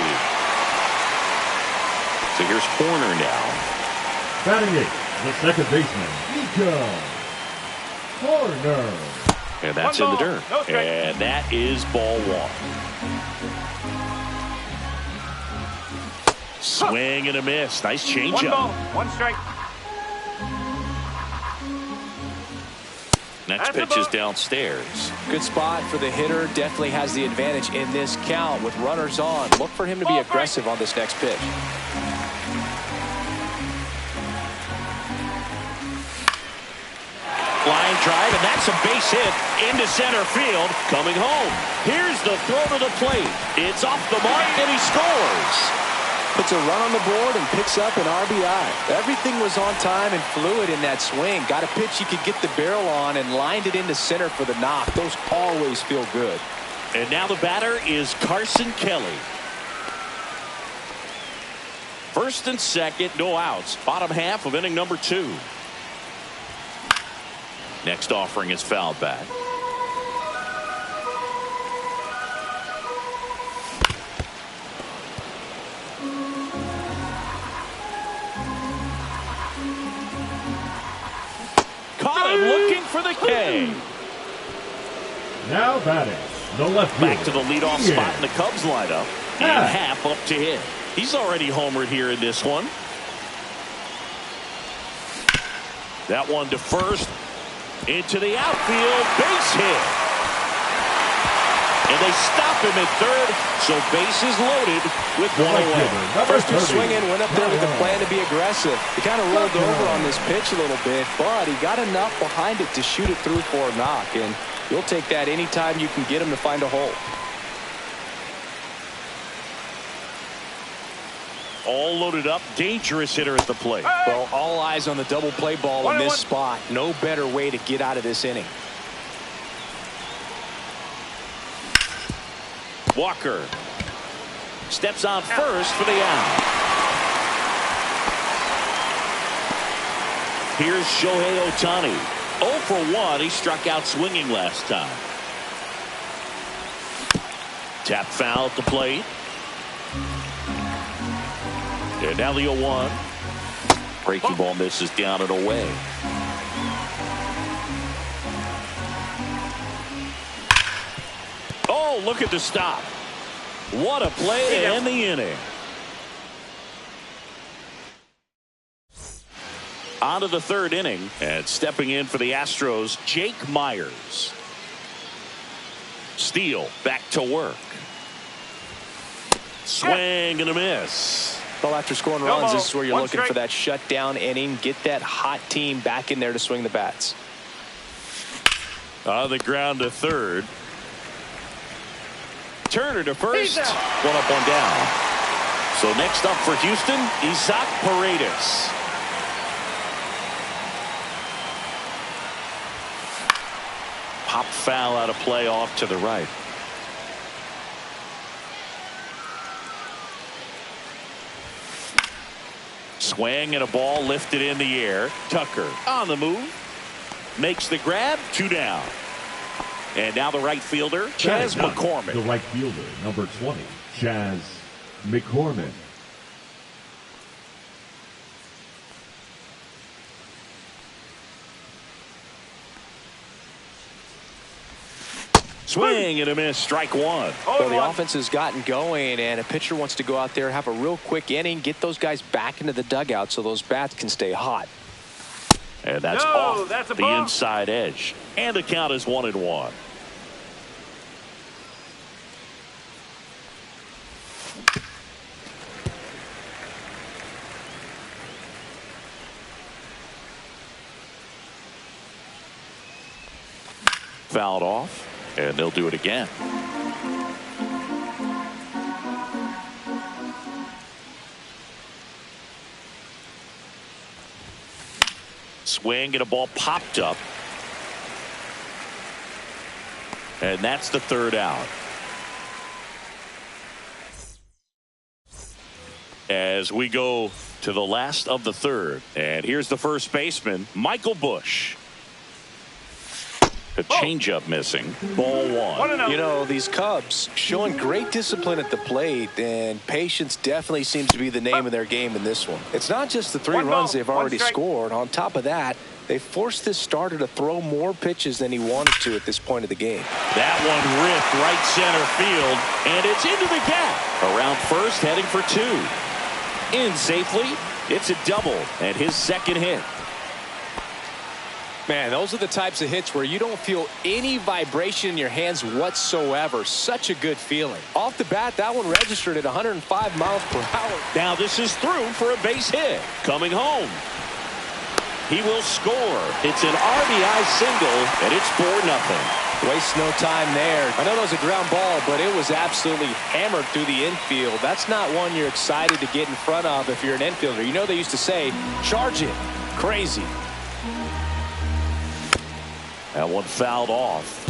So here's Horner now. Batting eighth, the second baseman, Nico Horner. And that's in the dirt. And that is ball one. Swing and a miss. Nice changeup. 1 ball, 1 strike. Next pitch is downstairs. Good spot for the hitter. Definitely has the advantage in this count with runners on. Look for him to be aggressive on this next pitch. Line drive, and that's a base hit into center field. Coming home. Here's the throw to the plate. It's off the mark, and he scores. Puts a run on the board and picks up an RBI. Everything was on time and fluid in that swing. Got a pitch you could get the barrel on and lined it into center for the knock. Those always feel good. And now the batter is Carson Kelly. First and second, no outs. Bottom half of inning number 2. Next offering is fouled back. Caught him looking for the K. Now batting, the left Back to the fielder, leadoff spot in the Cubs lineup. And half up to hit. He's already homered here in this one. That one to first. Into the outfield. Base hit. And they stop him at third. So bases loaded with one away. First two swinging, went up there with the plan to be aggressive. He kind of rolled over on this pitch a little bit, but he got enough behind it to shoot it through for a knock. And you'll take that anytime you can get him to find a hole. All loaded up. Dangerous hitter at the plate. Well, all eyes on the double play ball in this spot. No better way to get out of this inning. Walker steps on first for the out. Here's Shohei Ohtani. 0 for 1. He struck out swinging last time. Tap foul at the plate. And now the 0-1. Breaking ball misses down and away. Oh, look at the stop. What a play to end the inning. On to the third inning. And stepping in for the Astros, Jake Myers. Steele back to work. Swing and a miss. Well, after scoring runs, this is where you're looking for that shutdown inning. Get that hot team back in there to swing the bats. On the ground to third. Turner to first. 1 up, 1 down. So next up for Houston, Isaac Paredes. Pop foul out of play off to the right. Swing and a ball lifted in the air. Tucker on the move. Makes the grab. 2 down. And now the right fielder, Chas McCormick. The right fielder, number 20, Chas McCormick. Swing and a miss. Strike 1. Well, the offense has gotten going, and a pitcher wants to go out there, have a real quick inning, get those guys back into the dugout so those bats can stay hot. And that's off the inside edge. And the count is 1-1. Fouled off. And they'll do it again. Swing and a ball popped up. And that's the third out. As we go to the last of the third. And here's the first baseman, Michael Busch. A changeup missing. Ball one. You know, these Cubs showing great discipline at the plate, and patience definitely seems to be the name of their game in this one. It's not just the 3 runs they've already scored. On top of that, they forced this starter to throw more pitches than he wanted to at this point of the game. That one ripped right center field, and it's into the gap. Around first, heading for 2. In safely. It's a double, and his second hit. Man, those are the types of hits where you don't feel any vibration in your hands whatsoever. Such a good feeling. Off the bat, that one registered at 105 miles per hour. Now this is through for a base hit. Coming home. He will score. It's an RBI single, and it's 4-0. Waste no time there. I know that was a ground ball, but it was absolutely hammered through the infield. That's not one you're excited to get in front of if you're an infielder. You know they used to say, charge it. Crazy. That one fouled off.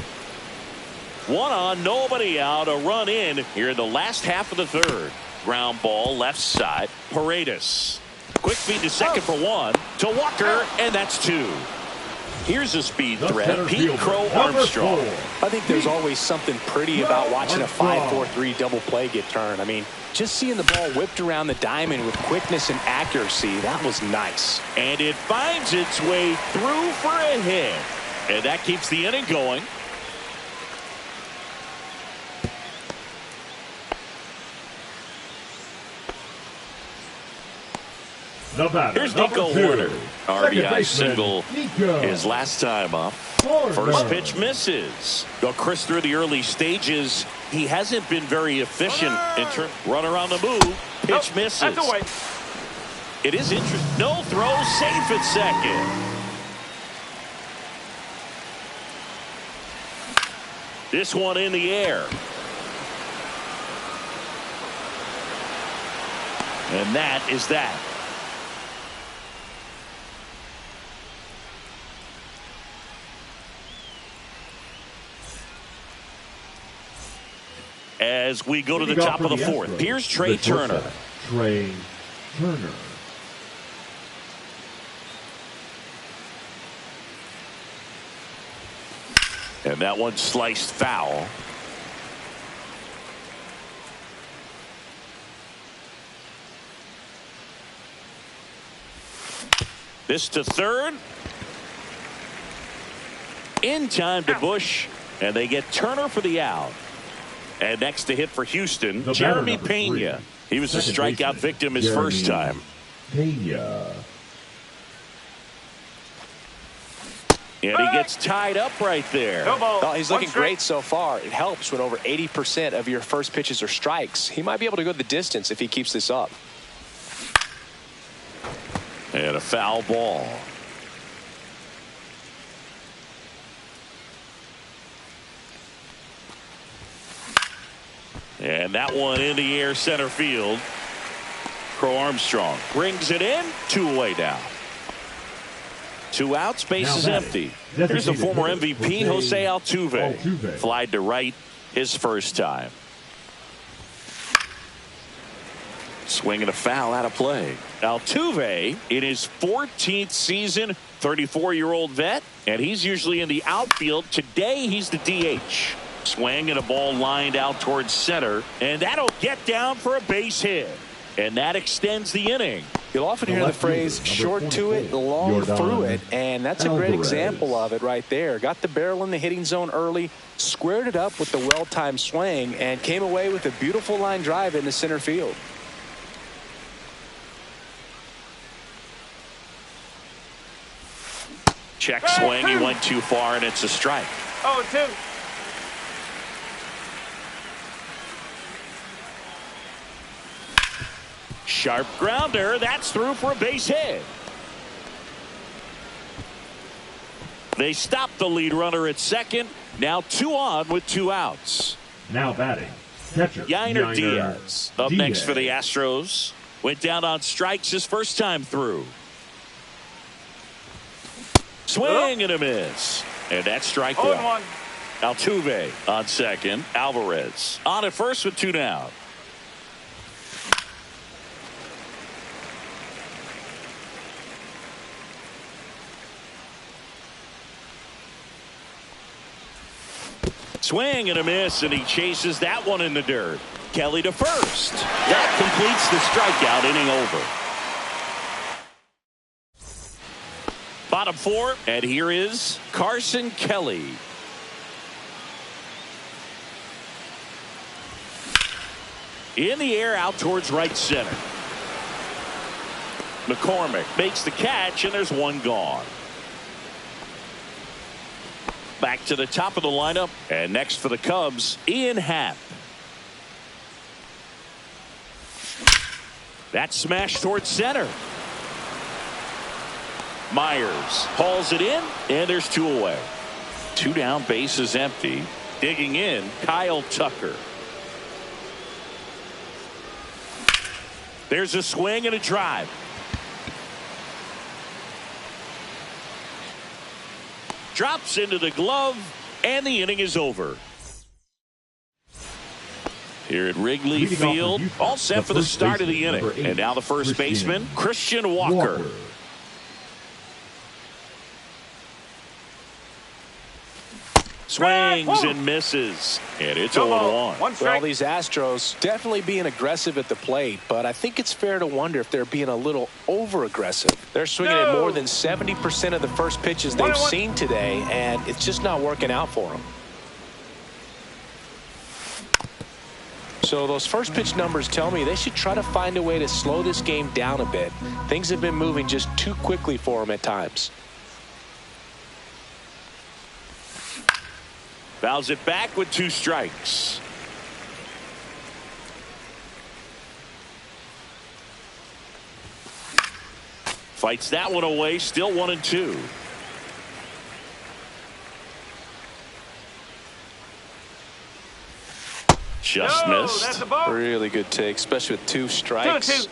1 on, nobody out. A run in here in the last half of the third. Ground ball left side. Paredes. Quick feed to second for 1. To Walker, and that's 2. Here's a speed threat. Pete Crow Armstrong. I think there's always something pretty about watching a 5-4-3 double play get turned. I mean, just seeing the ball whipped around the diamond with quickness and accuracy, that was nice. And it finds its way through for a hit. And that keeps the inning going. Here's Nico Horner. RBI single his last time up. First pitch misses. Well, Chris, through the early stages, he hasn't been very efficient in turn. Runner on the move. Pitch misses. That's away. It is interesting. No throw, safe at second. This one in the air. And that is that. As we go to the top of the fourth, here's Trey Turner. Trey Turner. And that one sliced foul. This to third. In time to Busch. And they get Turner for the out. And next to hit for Houston, Jeremy Pena. He was a strikeout victim his first time. Pena. And he gets tied up right there. Well, he's looking great so far. It helps when over 80% of your first pitches are strikes. He might be able to go the distance if he keeps this up. And a foul ball. And that one in the air center field. Crow Armstrong brings it in. 2 away now. 2 outs, base is empty. Here's the former MVP, Jose Altuve. Flied to right his first time. Swing and a foul out of play. Altuve in his 14th season, 34-year-old vet, and he's usually in the outfield. Today he's the DH. Swing and a ball lined out towards center, and that'll get down for a base hit. And that extends the inning. You'll often hear the phrase short to it, long through it, and that's a great example of it right there. Got the barrel in the hitting zone early, squared it up with the well-timed swing, and came away with a beautiful line drive into center field. Check swing, he went too far, and it's a strike. 0-2. Sharp grounder. That's through for a base hit. They stop the lead runner at second. Now 2 on with 2 outs. Now batting, catcher Yainer Diaz up next for the Astros. Went down on strikes his first time through. Swing and a miss. And that's strike 1. Altuve on second. Alvarez on at first with 2 down. Swing and a miss, and he chases that one in the dirt. Kelly to first. That completes the strikeout, inning over. Bottom 4, and here is Carson Kelly. In the air, out towards right center. McCormick makes the catch, and there's 1 gone. Back to the top of the lineup, and next for the Cubs, Ian Happ. That smash towards center. Myers hauls it in, and there's 2 away. 2 down, base is empty. Digging in, Kyle Tucker. There's a swing and a drive. Drops into the glove, and the inning is over. Here at Wrigley Field, all set for the start of the inning. And now the first baseman, Christian Walker. Swings and misses, and it's 0-1. Well, these Astros definitely being aggressive at the plate, but I think it's fair to wonder if they're being a little over-aggressive. They're swinging at more than 70% of the first pitches they've seen today, and it's just not working out for them. So those first pitch numbers tell me they should try to find a way to slow this game down a bit. Things have been moving just too quickly for them at times. Fouls it back with 2 strikes. Fights that one away, still 1-2. Just missed. Really good take, especially with 2 strikes. 2-2.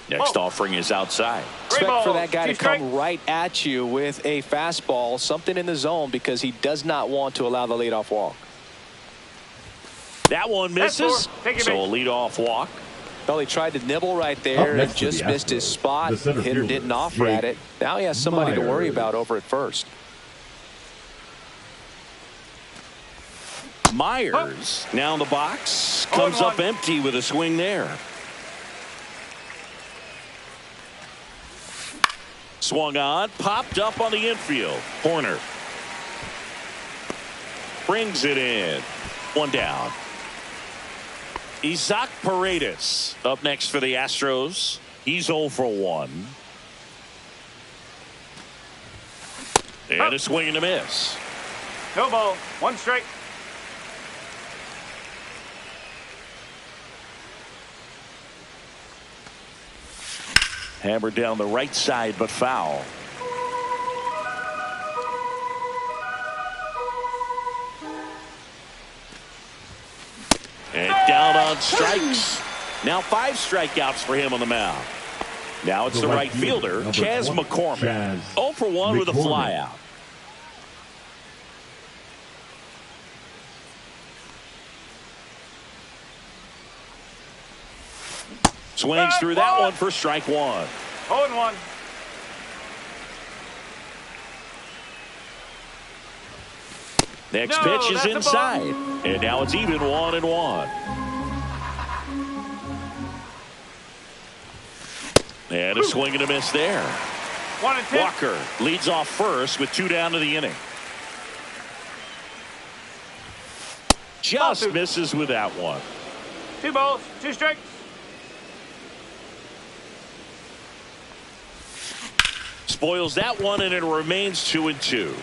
Next offering is outside. Expect for that guy to come right at you with a fastball, something in the zone, because he does not want to allow the leadoff walk. That one misses, so a leadoff walk. Well, he tried to nibble right there and just missed his spot. The hitter didn't offer at it. Now he has somebody to worry about over at first. Myers now in the box, comes up empty with a swing there. Swung on, popped up on the infield. Horner brings it in. 1 down. Isaac Paredes up next for the Astros. He's 0 for 1. And a swing and a miss. No ball. 1 strike. Hammered down the right side, but foul. And down on strikes. Now 5 strikeouts for him on the mound. Now it's the right fielder, Chas McCormick. 0 for 1 with a flyout. Swings through that one for strike 1. 0-1. Next pitch is inside. And now it's even 1-1. And a swing and a miss there. 1-2. Walker leads off first with 2 down to the inning. Just misses with that one. 2 balls, 2 strikes. Spoils that one, and it remains 2-2.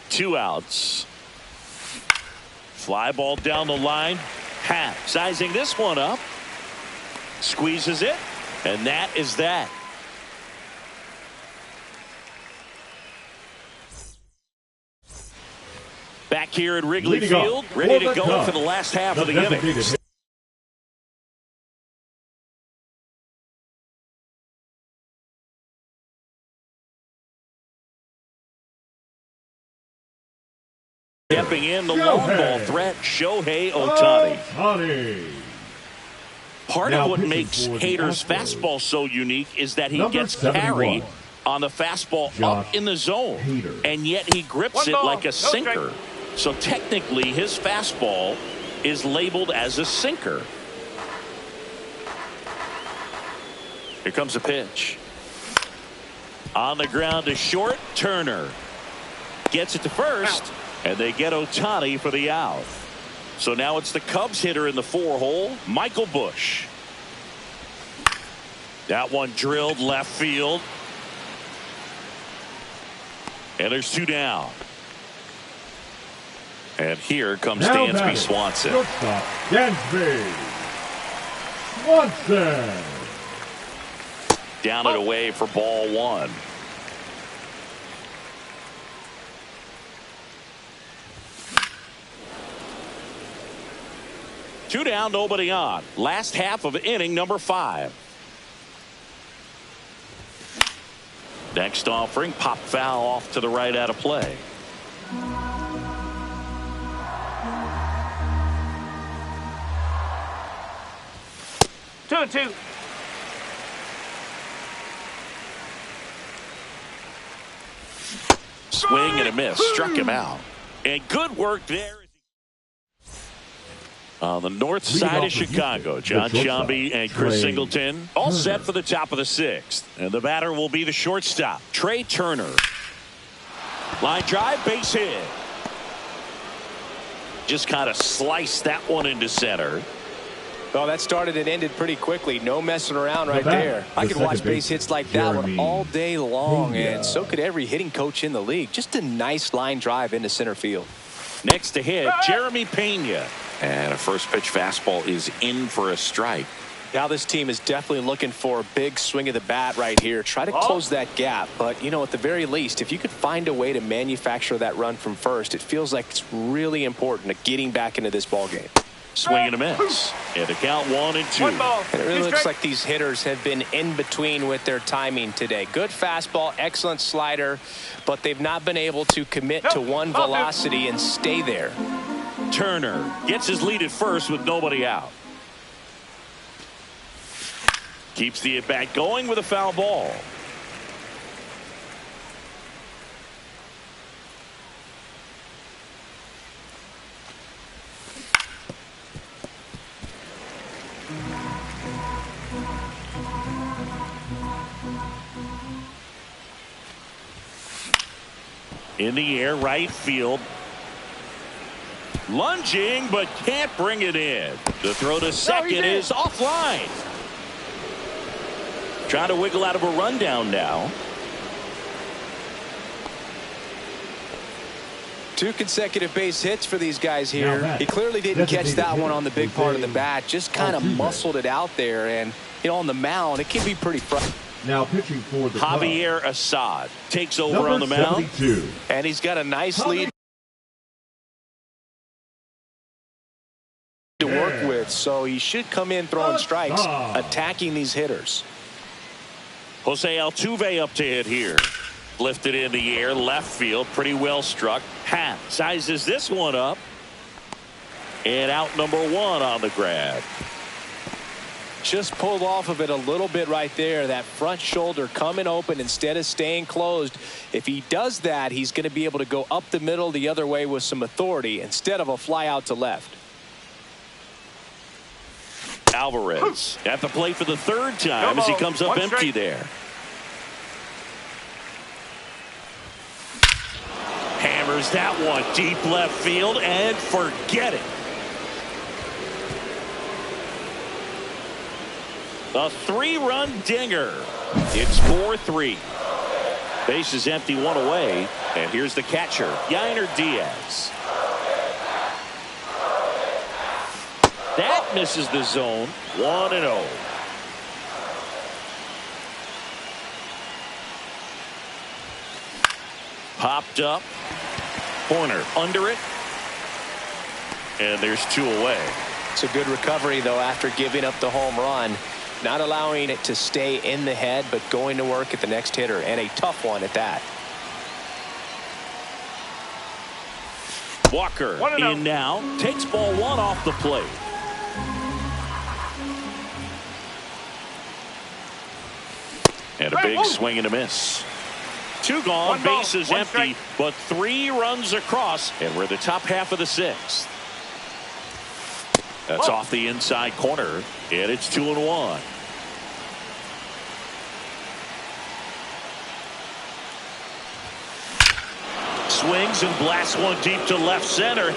2 outs. Fly ball down the line. Sizing this one up. Squeezes it. And that is that. Back here at Wrigley Field, ready to go for the last half of the inning. Stepping in the long ball threat, Shohei Ohtani. Part of what makes Hader's fastball so unique is that he gets carried on the fastball up in the zone, and yet he grips it like a sinker. So technically, his fastball is labeled as a sinker. Here comes a pitch. On the ground to short, Turner gets it to first. And they get Ohtani for the out. So now it's the Cubs hitter in the 4-hole, Michael Busch. That one drilled left field. And there's 2 down. And here comes Dansby Swanson. Dansby Swanson. Down and away for ball 1. Two down, nobody on. Last half of inning number 5. Next offering, pop foul off to the right out of play. Two and two. Swing and a miss. Struck him out. And good work there. On the north side of Chicago, John Sciambi and Chris Singleton all set for the top of the 6th. And the batter will be the shortstop, Trey Turner. Line drive, base hit. Just kind of sliced that one into center. Well, that started and ended pretty quickly. No messing around right there. I could watch base hits like that one all day long, and so could every hitting coach in the league. Just a nice line drive into center field. Next to hit, Jeremy Pena. And a first pitch fastball is in for a strike. Now this team is definitely looking for a big swing of the bat right here. Try to close that gap. But, you know, at the very least, if you could find a way to manufacture that run from first, it feels like it's really important to getting back into this ball game. Swing and a miss. And the count 1-2. And it really looks like these hitters have been in between with their timing today. Good fastball, excellent slider, but they've not been able to commit to one velocity and stay there. Turner gets his lead at first with nobody out. Keeps the at-bat going with a foul ball. In the air, right field. Lunging, but can't bring it in. The throw to second is offline. Trying to wiggle out of a rundown now. 2 consecutive base hits for these guys here. He clearly didn't catch that one on the big part of the bat. Just kind of muscled it out there. And, you know, on the mound, it can be pretty frustrating. Now pitching for the Javier Assad takes over on the mound. 72. And he's got a nice lead to work with, so he should come in throwing strikes, attacking these hitters. Jose Altuve up to hit here. Lifted in the air, left field, pretty well struck. Sizes this one up. And out number 1 on the grab. Just pulled off of it a little bit right there. That front shoulder coming open instead of staying closed. If he does that, he's going to be able to go up the middle the other way with some authority instead of a fly out to left. Alvarez at the plate for the 3rd time as he comes up empty there. Hammers that one deep left field and forget it. A 3-run dinger. It's 4-3. Base is empty, 1 away. And here's the catcher, Yainer Diaz. Misses the zone. 1-0. Popped up. Horner under it. And there's 2 away. It's a good recovery, though, after giving up the home run. Not allowing it to stay in the head, but going to work at the next hitter, and a tough one at that. Walker in now. Takes ball 1 off the plate. And a big swing and a miss. 2 gone, bases empty, but 3 runs across, and we're the top half of the 6th. That's off the inside corner, and it's 2-1. Swings and blasts one deep to left center,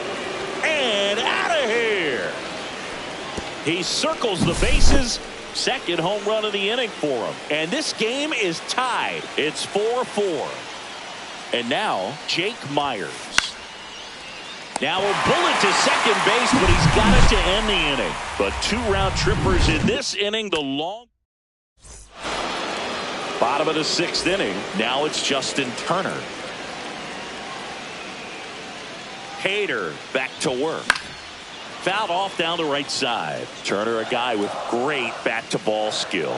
and out of here. He circles the bases. Second home run of the inning for him. And this game is tied. It's 4-4. And now Jake Myers. Now a bullet to second base, but he's got it to end the inning. But 2 round trippers in this inning. The long bottom of the 6th inning. Now it's Justin Turner. Hader back to work. Fouled off down the right side. Turner, a guy with great bat-to-ball skill.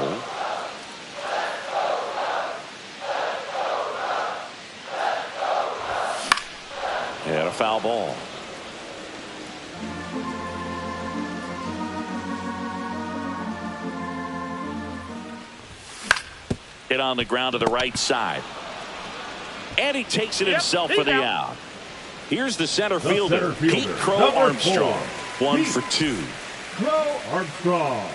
And a foul ball. Hit on the ground to the right side. And he takes it himself for the out. Here's the center fielder, Pete Crow Armstrong. 1 for 2. Crow Armstrong.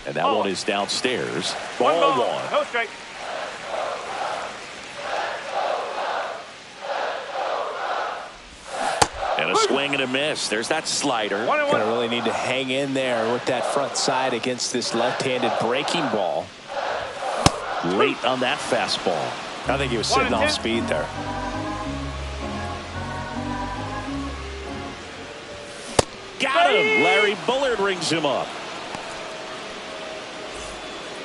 And that one is downstairs. Ball 1. No strike. And a swing and a miss. There's that slider. Gonna really need to hang in there with that front side against this left-handed breaking ball. Late on that fastball. I think he was sitting off speed there. Got him. Larry Bullard rings him up.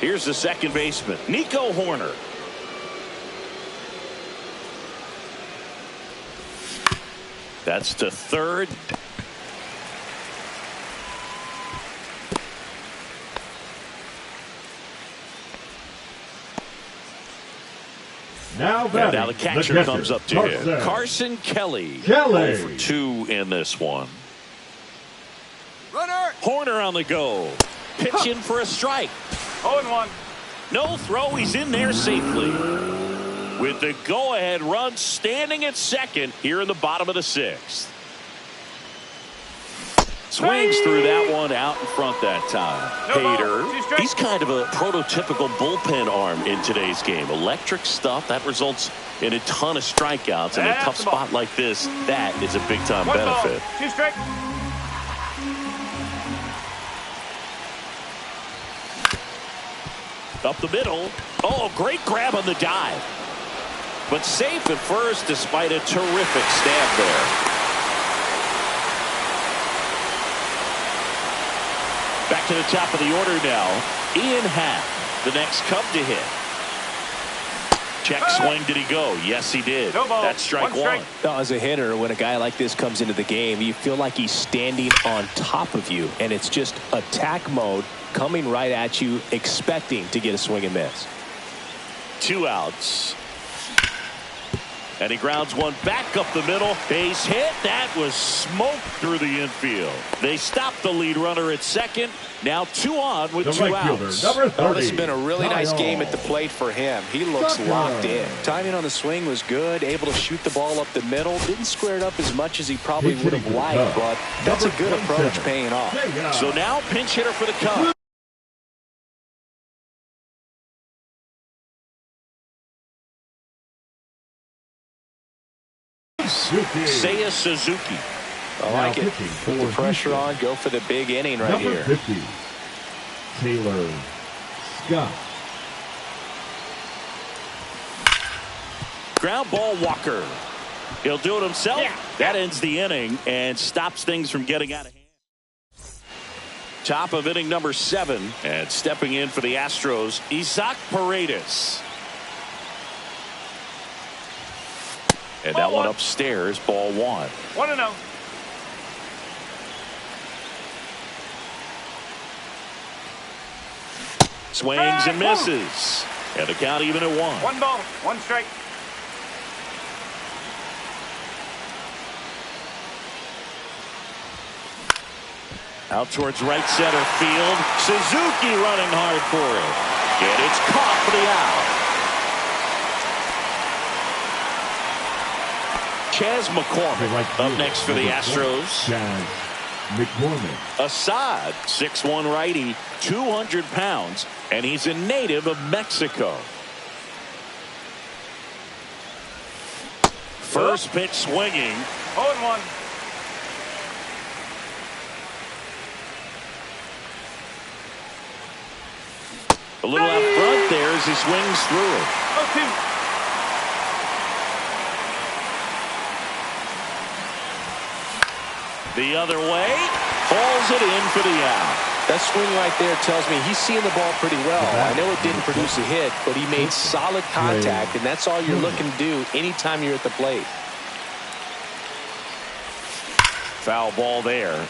Here's the second baseman, Nico Horner. That's to third. Now the catcher comes up to him. Carson Kelly. 0 for 2 in this one. Runner. Horner on the go. Pitching for a strike. 0-1. No throw. He's in there safely. With the go-ahead run standing at second here in the bottom of the 6th. Swings through that one out in front that time. Hader, he's kind of a prototypical bullpen arm in today's game. Electric stuff that results in a ton of strikeouts. And a tough spot like this, that is a big-time benefit. 2 strike. Up the middle. Oh, great grab on the dive. But safe at first despite a terrific stab there. Back to the top of the order now. Ian Happ, the next Cub to hit. Check swing. Did he go? Yes, he did. That's strike 1. Now, as a hitter, when a guy like this comes into the game, you feel like he's standing on top of you, and it's just attack mode coming right at you, expecting to get a swing and miss. 2 outs. And he grounds one back up the middle. Base hit. That was smoke through the infield. They stopped the lead runner at second. Now 2 on with 2 outs. Well, this has been a really nice game at the plate for him. He looks locked in. Timing on the swing was good. Able to shoot the ball up the middle. Didn't square it up as much as he probably would have liked, but that's a good approach paying off. So now pinch hitter for the Cubs. Seiya Suzuki. I like it. Put the pressure on. Go for the big inning right here. 50, Taylor Scott. Ground ball, Walker. He'll do it himself. Yeah. That ends the inning and stops things from getting out of hand. Top of inning number 7, and stepping in for the Astros, Isaac Paredes. And that one upstairs, ball 1. 1-0. Swings and misses. And the count even at 1. 1 ball, 1 strike. Out towards right center field. Suzuki running hard for it. And it's caught for the out. Chas McCormick up next for the Astros. Chas McCormick. Assad, 6'1" righty, 200 pounds, and he's a native of Mexico. First pitch swinging. 0-1. A little out front there as he swings through it. 0-2. The other way, hauls it in for the out. That swing right there tells me he's seeing the ball pretty well. I know it didn't produce a hit, but he made solid contact, and that's all you're looking to do anytime you're at the plate. Foul ball there.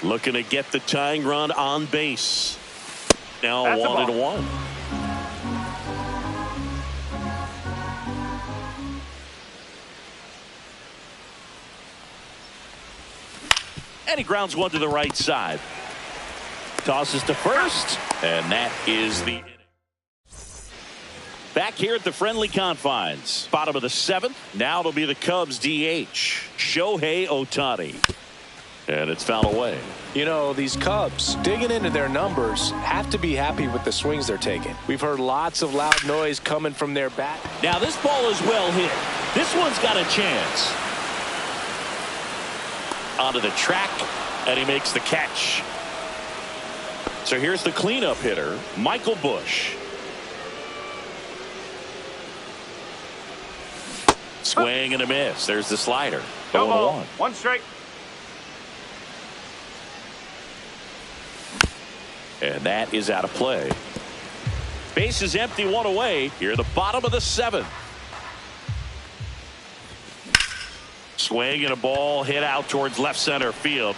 Looking to get the tying run on base. Now 1-1. And he grounds one to the right side. Tosses to first, and that is the inning. Back here at the friendly confines. Bottom of the 7th. Now it'll be the Cubs DH, Shohei Ohtani. And it's fouled away. You know, these Cubs, digging into their numbers, have to be happy with the swings they're taking. We've heard lots of loud noise coming from their bat. Now this ball is well hit. This one's got a chance. Onto the track, and he makes the catch. So here's the cleanup hitter, Michael Busch. Swing and a miss. There's the slider. 0-1. 1 strike. And that is out of play. Base is empty, 1 away. Here at the bottom of the 7th. Swing and a ball hit out towards left center field.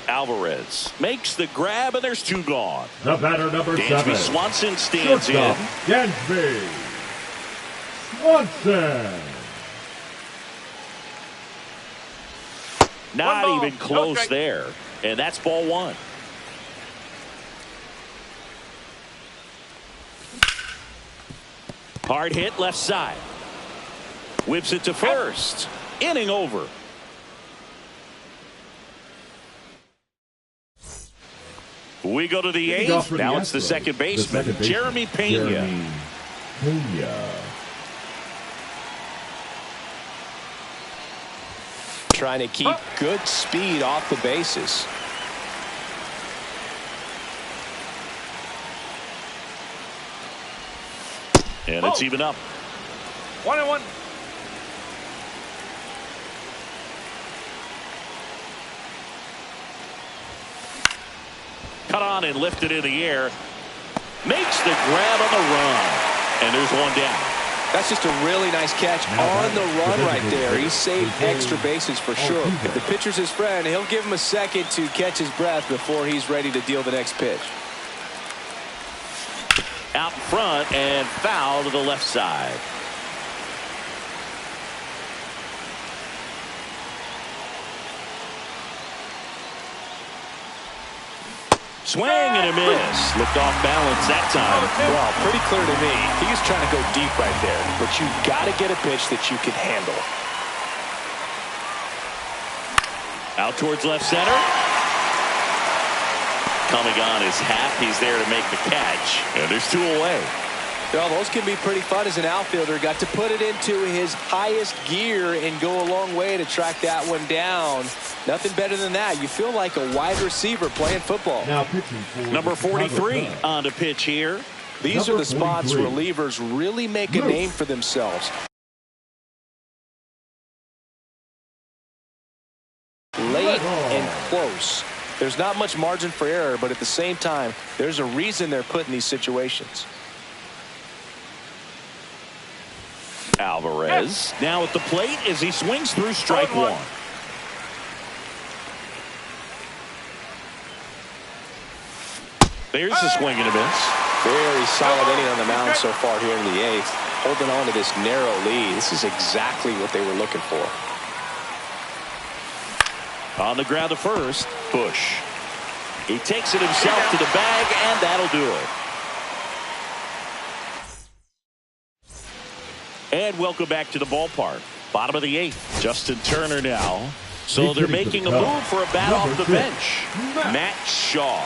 Alvarez makes the grab, and there's 2 gone. The batter number Dansby 7. Swanson stands in. Dansby Swanson. Not ball, even close strike. there. And that's ball 1. Hard hit left side. Whips it to first. Inning over. We go to the 8th. Now it's the second baseman, Jeremy Pena. Trying to keep good speed off the bases. And it's even up. 1-1. Cut on and lifted in the air. Makes the grab on the run. And there's 1 down. That's just a really nice catch on the run right there. He saved extra bases for sure. If the pitcher's his friend, he'll give him a second to catch his breath before he's ready to deal the next pitch. Out in front and foul to the left side. Swing and a miss. Looked off balance that time. Well, pretty clear to me. He was trying to go deep right there. But you've got to get a pitch that you can handle. Out towards left center. Coming on his hat. He's there to make the catch. And there's 2 away. Well, those can be pretty fun as an outfielder. Got to put it into his highest gear and go a long way to track that one down. Nothing better than that. You feel like a wide receiver playing football. Now pitching for number 43 on to pitch here, These are Number the spots 43. relievers really make a name for themselves. Late and close. There's not much margin for error, but at the same time, there's a reason they're put in these situations. Alvarez now at the plate as he swings through strike one. There's a swing and a miss. Very solid inning on the mound so far here in the eighth. Holding on to this narrow lead. This is exactly what they were looking for. On the ground to first, Bush. He takes it himself to the bag, and that'll do it. And welcome back to the ballpark. Bottom of the eighth. Justin Turner now. So they're making a move for a bat off the bench. Matt Shaw.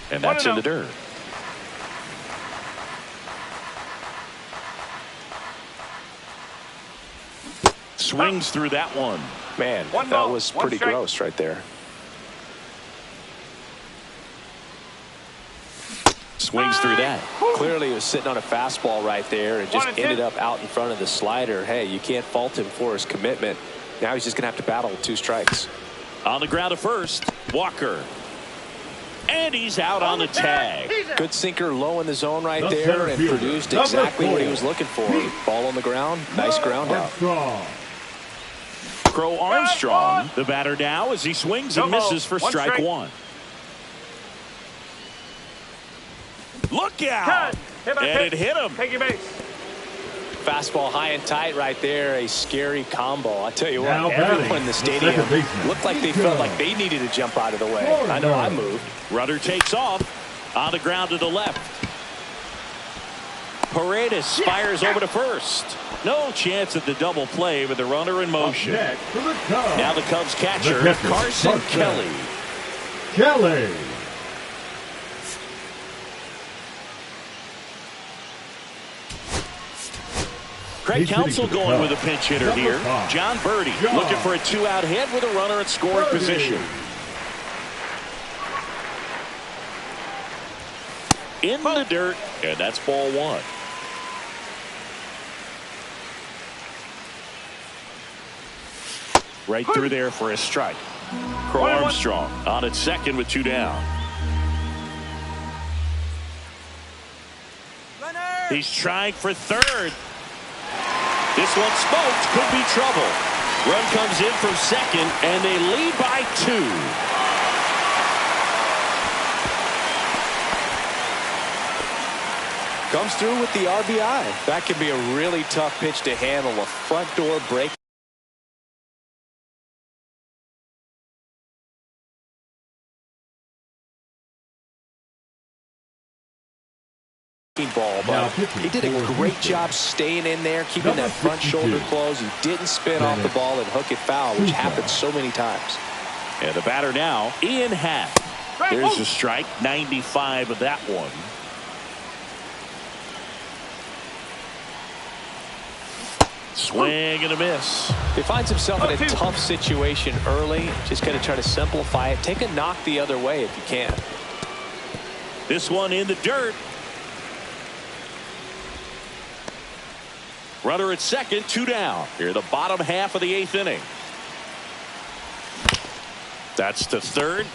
And that's in the dirt. Swings through that one. Man, that was pretty gross right there. Swings through that. Clearly he was sitting on a fastball right there and just ended up out in front of the slider. Hey, you can't fault him for his commitment. Now he's just going to have to battle with 2 strikes. On the ground to first, Walker. And he's out on the tag. Good sinker low in the zone right there and produced exactly what he was looking for. Ball on the ground. Nice ground out. Crow Armstrong, the batter now as he swings and misses for strike one. Look out! And it hit him. Take your base. Fastball high and tight right there. A scary combo. I tell you what, Now everyone in the stadium baseman. looked like they felt like they needed to jump out of the way. I know I moved. Runner takes off. On the ground to the left. Paredes fires over to first. No chance at the double play with the runner in motion. Now the Cubs catcher, Carson Kelly. Craig Counsell going with a pinch hitter here. John Birdie looking for a 2-out hit with a runner at scoring position. In the dirt, and that's ball one. Right through there for a strike. Crow Armstrong on at second with 2 down. He's trying for third. This one smoked. Could be trouble. Run comes in from second, and they lead by 2. Comes through with the RBI. That can be a really tough pitch to handle. A front door break. Ball, but he did a great job staying in there, keeping that front shoulder closed. He didn't spin off the ball and hook it foul, which happens so many times. And the batter now, Ian Happ. There's a strike, 95 of that one. Swing and a miss. He finds himself in a tough situation early. Just got to try to simplify it. Take a knock the other way if you can. This one in the dirt. Runner at second, 2 down. Here, the bottom half of the 8th inning. That's to third.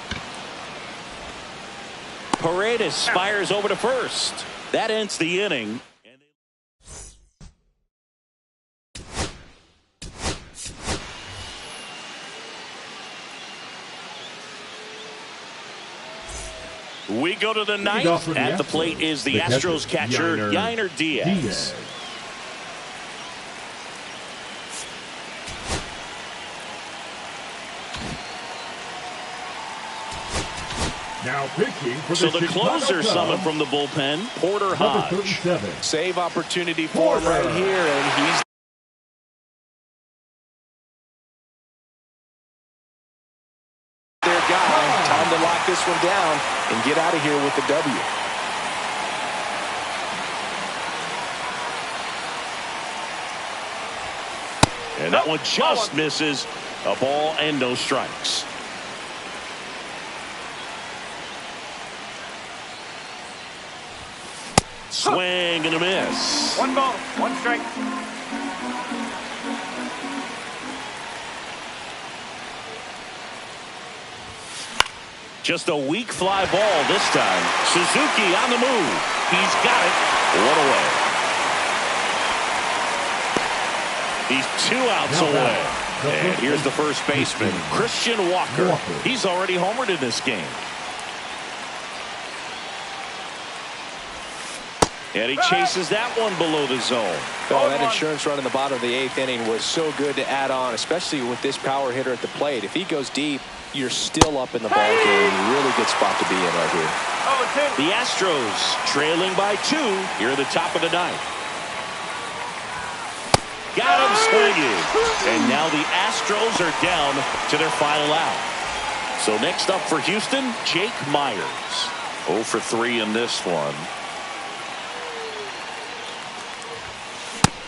Paredes fires over to first. That ends the inning. We go to the 9th. At the plate is the Astros catcher, Yainer Diaz. Now pitching for so the closer summoned from the bullpen, Porter Hodge. Save opportunity for him right here, and he's their guy. Time to lock this one down and get out of here with the W. And that one just misses. A ball and no strikes. Swing and a miss. 1 ball, 1 strike. Just a weak fly ball this time. Suzuki on the move. He's got it. 1 away. He's 2 outs away. And here's the first baseman, Christian Walker. He's already homered in this game. And he chases that one below the zone. Oh, that insurance run in the bottom of the 8th inning was so good to add on, especially with this power hitter at the plate. If he goes deep, you're still up in the ball game. Really good spot to be in right here. The Astros trailing by 2 here at the top of the 9th. Got him swinging. And now the Astros are down to their final out. So next up for Houston, Jake Myers. 0 for 3 in this one.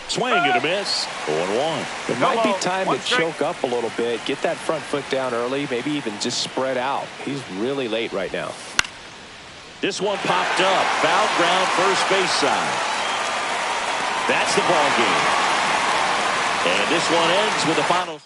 Swing and a miss. 0-1. It might be time to choke up a little bit, get that front foot down early, maybe even just spread out. He's really late right now. This one popped up. Foul ground, first base side. That's the ball game. And this one ends with the final.